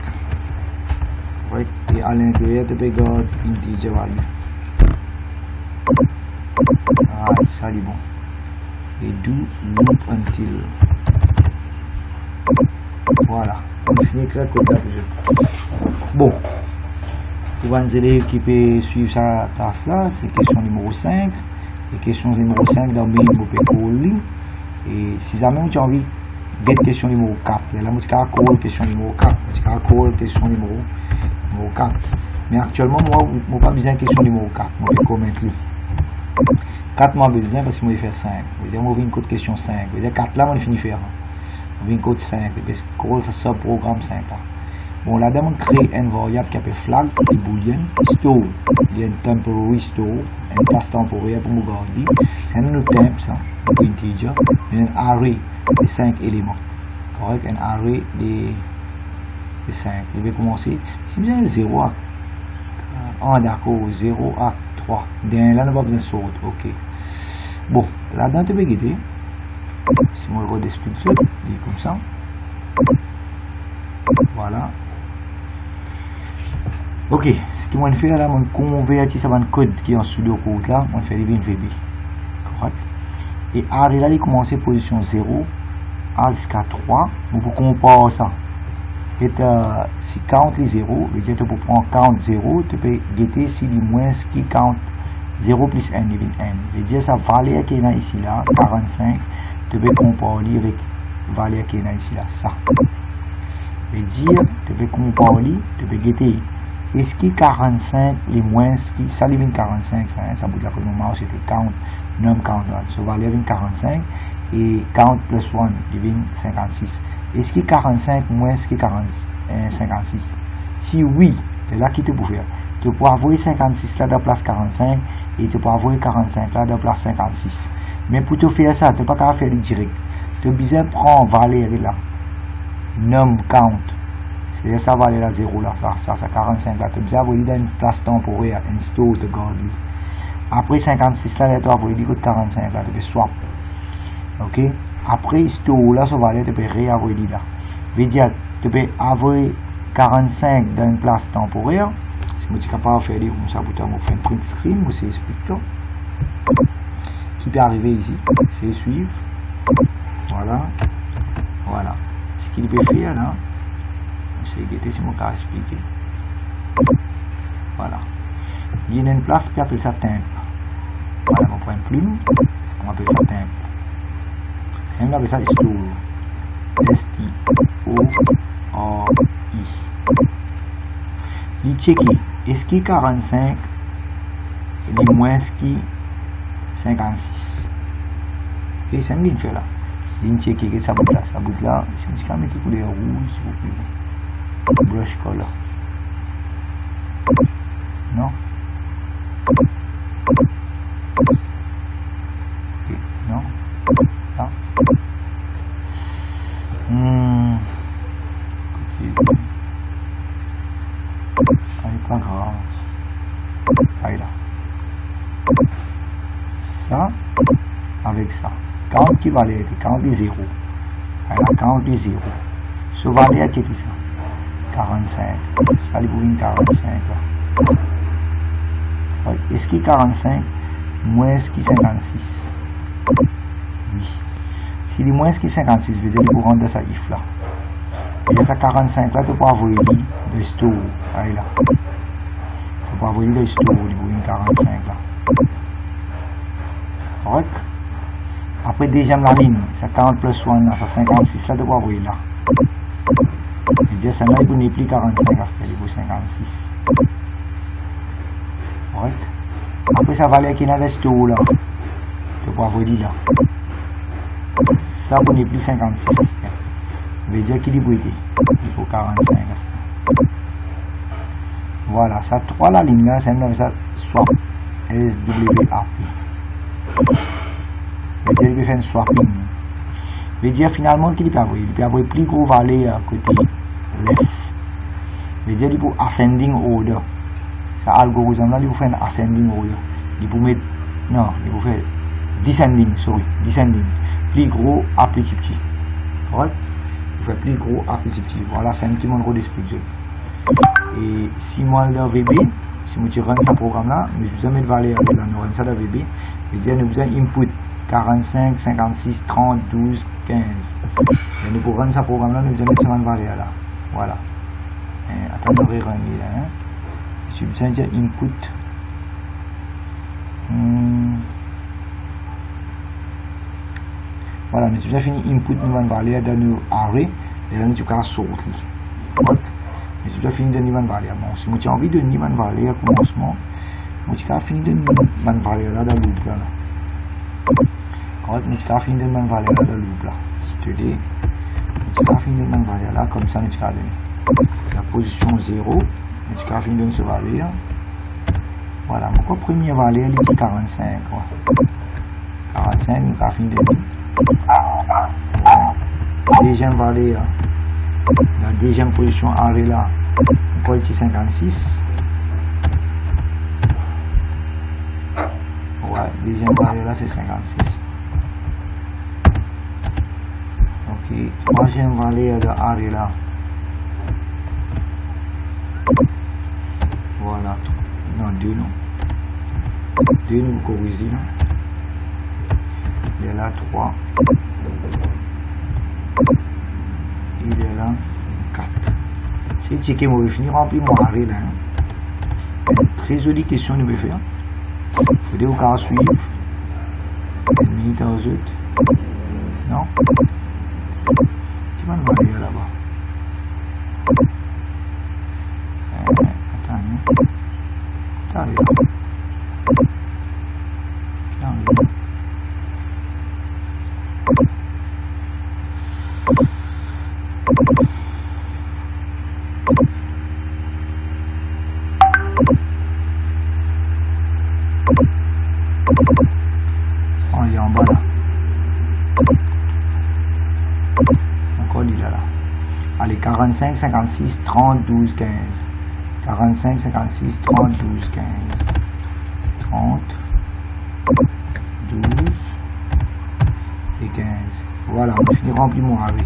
Right. Et à l'intérieur de garde integer value. Ah ça c'est bon. Et do loop until. Voilà, on finit avec le code là. Bon, pour les élèves qui peuvent suivre sa tasse là, c'est question numéro 5. Et question numéro 5 dans le vous pouvez coller. Et si jamais vous avez envie de question numéro 4, là vous pouvez coller question numéro 4. Vous pouvez coller question numéro 4. Mais actuellement, moi, je n'ai pas besoin de question numéro 4. Je vais commenter. 4 moi besoin parce que moi je vais faire 5. Vous dire moi une code question 5. Vous dire 4 là moi je finis faire. Une code 5 parce que ça sort programme 5 là. Bon là on crée un variable qui s'appelle flag et boolean store. Il y a un temporary store, une place temporaire pour nous garder. C'est un temp ça, un integer, un array de 5 éléments. Correct, un array de 5. Je vais commencer. Si bien 0 à 1 d'accord, 0 à 3. Là, on n'a pas besoin de sortir. Ok. Bon, là-dedans, tu peux guider. Si on redescend ça, dit comme ça. Voilà. Ok, ce que je fais là, je convertis ça dans code qui est en pseudo-code là, je fais une VB. Correct. Et A là, il commence à position 0 A jusqu'à 3. Nous pouvons comparer ça. Et si count les 0, veut dire que pour prendre count 0, tu peux guetter si les moins qui count 0 plus n égale n. Veut dire ça valeur qui est là ici là, 45, tu peux comparer avec valeur qui est là ici là, ça. Veut dire, tu peux comparer, tu peux guetter. Est-ce que 45 les moins qui ça devient 45 ça veut dire que normalement c'était count num count là so valeur devient 45 et count plus 1 devient 56. Est-ce que 45 moins que 56? Si oui, c'est là qui te peut faire. Tu peux avoir 56 là de place 45 et tu peux avoir 45 là de place 56. Mais pour te faire ça, tu ne peux pas faire le direct. Tu as besoin de prendre valeur là num count. Et ça va aller à 0 là, ça 45 là. Tu as besoin d'avoir une place temporaire, un store de garde. Après 56 là, tu vas avoir 45 là, tu peux swap. Ok? Après store là, ça va aller, tu peux réavoir là. Veut dire, tu peux avoir 45 dans une place temporaire. Si tu es capable de faire comme ça, tu peux faire un print screen, ou c'est expliqué. Qui peut arriver ici, c'est suivre. Voilà. Voilà. Ce qu'il peut faire là. C'est ce que je vais expliquer. Voilà. Il y a une place qui appelle ça timbre. Voilà, on prend une plume, on appelle ça timbre. On appelle ça store. S-T-O-R-I. Il check est-ce qu'il y a 45 et moins qu'il 56. Et c'est ce qu'il fait là. Il check que ça bout là. Ça bout là, si vous mettez une couleur rouge, s'il vous plaît. Brush color. Non? Okay. Non? Là? C'est pas grave. Allez là. Ça, avec ça. Count qui va aller, count les 0. Allez là, count les 0. Ce va aller à qui ça? 45. Ça lui pour une 45 là. Ouais. Est-ce qu'il y a 45 moins qu'il 56? Oui. S'il est moins qu'il 56, veut dire qu'il faut rendre ça if là. Et ça 45 là, tu peux avoir le store. Allez là. Tu peux avoir le store pour une 45 là. Correct? Après deuxième la ligne, ça 40 plus 1 là, ça 56 là, tu peux avoir là. Je dis ça là, il n'est plus 45 à ce qu'il faut 56. Correct? Après ça va aller qui est dans le store là. Tu peux avoir là. Ça n'est plus 56 à ce qu'il veut dire qu'il est brûlé. Il faut 45 à ce. Voilà, ça 3 la ligne là, c'est ça swap. SWAP. Veut dire qu'il peut faire un swapping. Veut dire finalement qu'il peut avoir. Il peut avoir plus gros valeur à côté left. Veut dire qu'il peut ascending order. Ça algorithme là, il peut faire un ascending order. Il peut mettre. Non, il peut faire descending, sorry. Descending. Plus gros à petit petit. Correct? Il fait plus gros à petit petit. Voilà, c'est un petit monde gros d'explication. Et si moi le VB, si moi je run ce programme là, mais je vous mets de valeur là, nous run ça dans VB. Je dis nous besoin input 45, 56, 30, 12, 15. Et nous pour run ce programme là, nous besoin mettre cette valeur là. Voilà. Attends, on va run là. Hein. Je besoin de dire input. Voilà, mais tu as fini input nous valeur dans nos array et là tu peux sortir. Mais tu as fini de donner une valeur. Bon, si tu as envie de donner une valeur au commencement, tu as fini de donner une valeur là dans le loop là. Correct, mais tu as fini de donner une valeur là dans le loop là. Si tu dis, tu as fini de donner une valeur là, comme ça, tu as donné la position 0, mais tu as fini de donner cette valeur. Voilà, mon première valeur, il est 45. 45, nous avons fini de donner. Deuxième valeur. La deuxième position arrêt là, on ici 56. Ouais, deuxième arrêt là c'est 56. Ok, troisième valeur de arrêt là, Voilà, non, 2 non. 2 nous corriger là. Il est là 3. Il est là 4. C'est checker, on va finir remplir mon arrêt là. Très jolie question nous vais faire. Faut dire au cas suivre. Une minute aux autres. Non? Qui va nous aller là-bas? Attends, attends. Oh, il est en bas là. Encore il est là. Allez, 45, 56, 30, 12, 15. 45, 56, 30, 12, 15. 30, 12 et 15. Voilà, on finit remplir mon arrêt.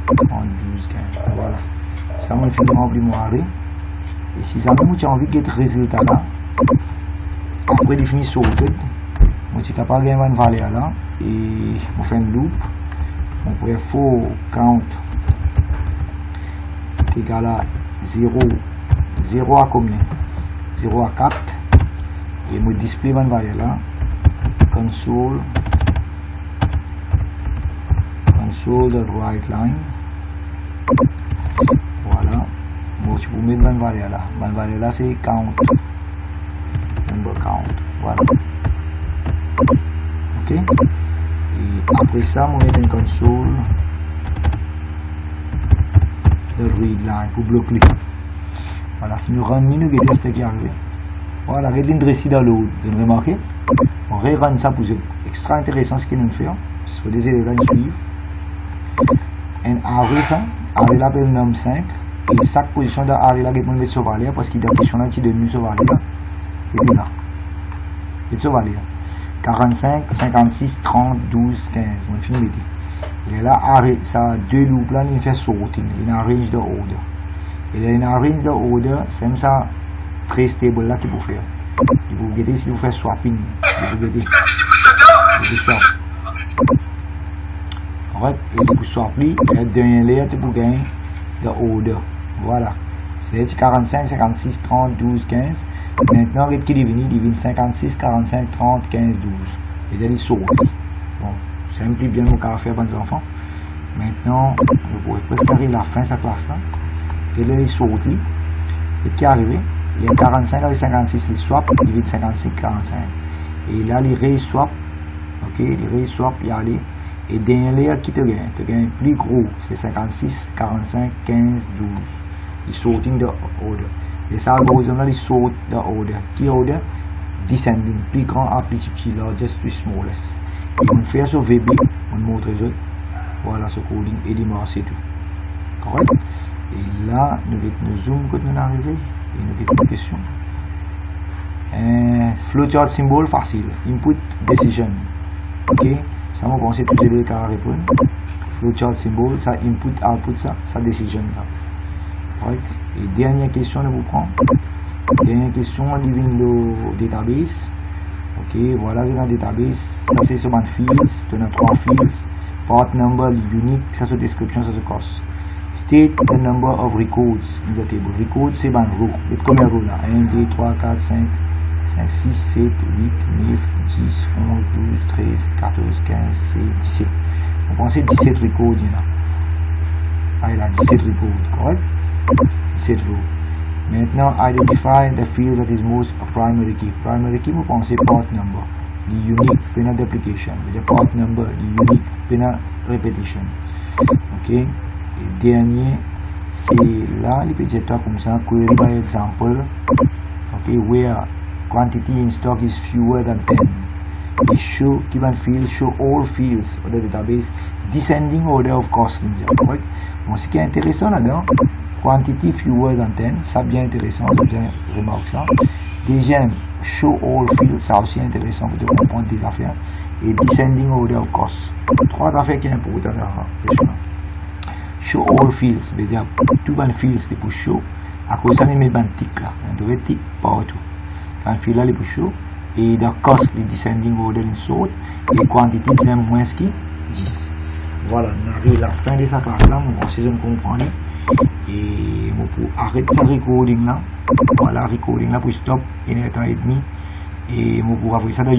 30, 12, 15. Voilà. Ça, on finit remplir mon arrêt. Et si ça me tu as envie de get résultat là, après définir sur le moi je suis capable de gagner une valeur là et on fait une loop. On pourrait faut count est égal à 0. 0 à combien? 0 à 4. Et me display une valeur là. Console the right line. Voilà. Moi je peux mettre une valeur là. Une valeur là c'est count. Number count. Voilà. Ok. Et après ça, on met une console de read line pour bloquer. Voilà, si nous rendons nous verrons ce qui arrive. Voilà, regardez ici dans l'autre. Vous avez remarqué? On rerun ça pour extra intéressant ce qu'il nous fait. Il faut des éléments suivre. Et arrêt ça, arrêt là pour le nombre 5. Et chaque position d'arrêt là, on met sur valeur parce qu'il y a une question là qui est devenue sur valeur. Et puis là. Et sur valeur. 45, 56, 30, 12, 15. On finit. Il est là, arrêt, ça a 2 loops là, il fait sorting. Il a arrange the order. Il a une arrange the order, c'est comme ça, très stable là qu'il faut faire. Il faut regarder si vous faites swapping. Il faut regarder. Il faut swap. Alright, il faut swapper, et dernier layer, il faut gagner the order. Voilà. C'est 45, 56, 30, 12, 15. Maintenant, il devient 56, 45, 30, 15, 12. Et là, il saute. Bon, c'est un peu bien au cas faire, bons enfants. Maintenant, vous pourrez presque arriver à la fin de sa classe là. Et là, il saute. Et qui est arrivé? Il y a 45, là, il 56, il swap, il devient 56, 45. Et là, il re-swap. Ok, il re-swap, il y a allé. Et derrière, qui te gagne? Tu gagnes plus gros, c'est 56, 45, 15, 12. Il sorting the order. Et ça, algorithme là, il saute the order. Qui order? Descending. Plus grand à plus petit, largest to smallest. Et on fait sur VB, on montre les autres. Voilà ce coding et il marche et tout. Correct? Et là, nous zoom quand nous arrivons. Et nous avons une question. Flowchart symbole facile. Input decision. Ok? Ça m'a pensé tout les cas à répondre. Flowchart symbole, ça input, output, ça decision. Right. Et dernière question, je vous prends. Dernière question, living le database. Ok, voilà le database. Ça c'est sur un fields. Tu as 3 fields. Part number, unique, ça c'est description, ça c'est cost. State the number of records in the table. Records c'est un row. Et combien de rows là? 1, 2, 3, 4, 5, 5, 6, 7, 8, 9, 10, 11, 12, 13, 14, 15, 16, 17. On pensait 17 records là. Ah, il a 17 records, correct? 17 rows. Maintenant, identify the field that is most primary key. Primary key, vous pensez part number. The unique, pena duplication. The part number, the unique, pena repetition. Ok. Et dernier, c'est là, les petits états comme ça, query by example. Ok, where quantity in stock is fewer than 10. Et show given field, show all fields of the database, descending order of costing. Right? Bon, ce qui est intéressant là-dedans, quantity fewer than 10, ça bien intéressant, ça bien remarque ça. Deuxième, show all fields, ça aussi intéressant pour comprendre des affaires. Et descending order of cost. 3 affaires qui sont importantes là. show all fields, c'est-à-dire tout ban fields c'est pour show. À cause ça, il met ban tick là, on devrait tick partout. Ban field là, il pour show. Et the cost, le descending order in sort, et quantité bien moins qui 10. Voilà, on arrive à la fin de sa classe là, mon saison comprendre. Et pour arrêter ce recording là, voilà, recording là pour stop, 1 heure et demie, et pour avoir ça dans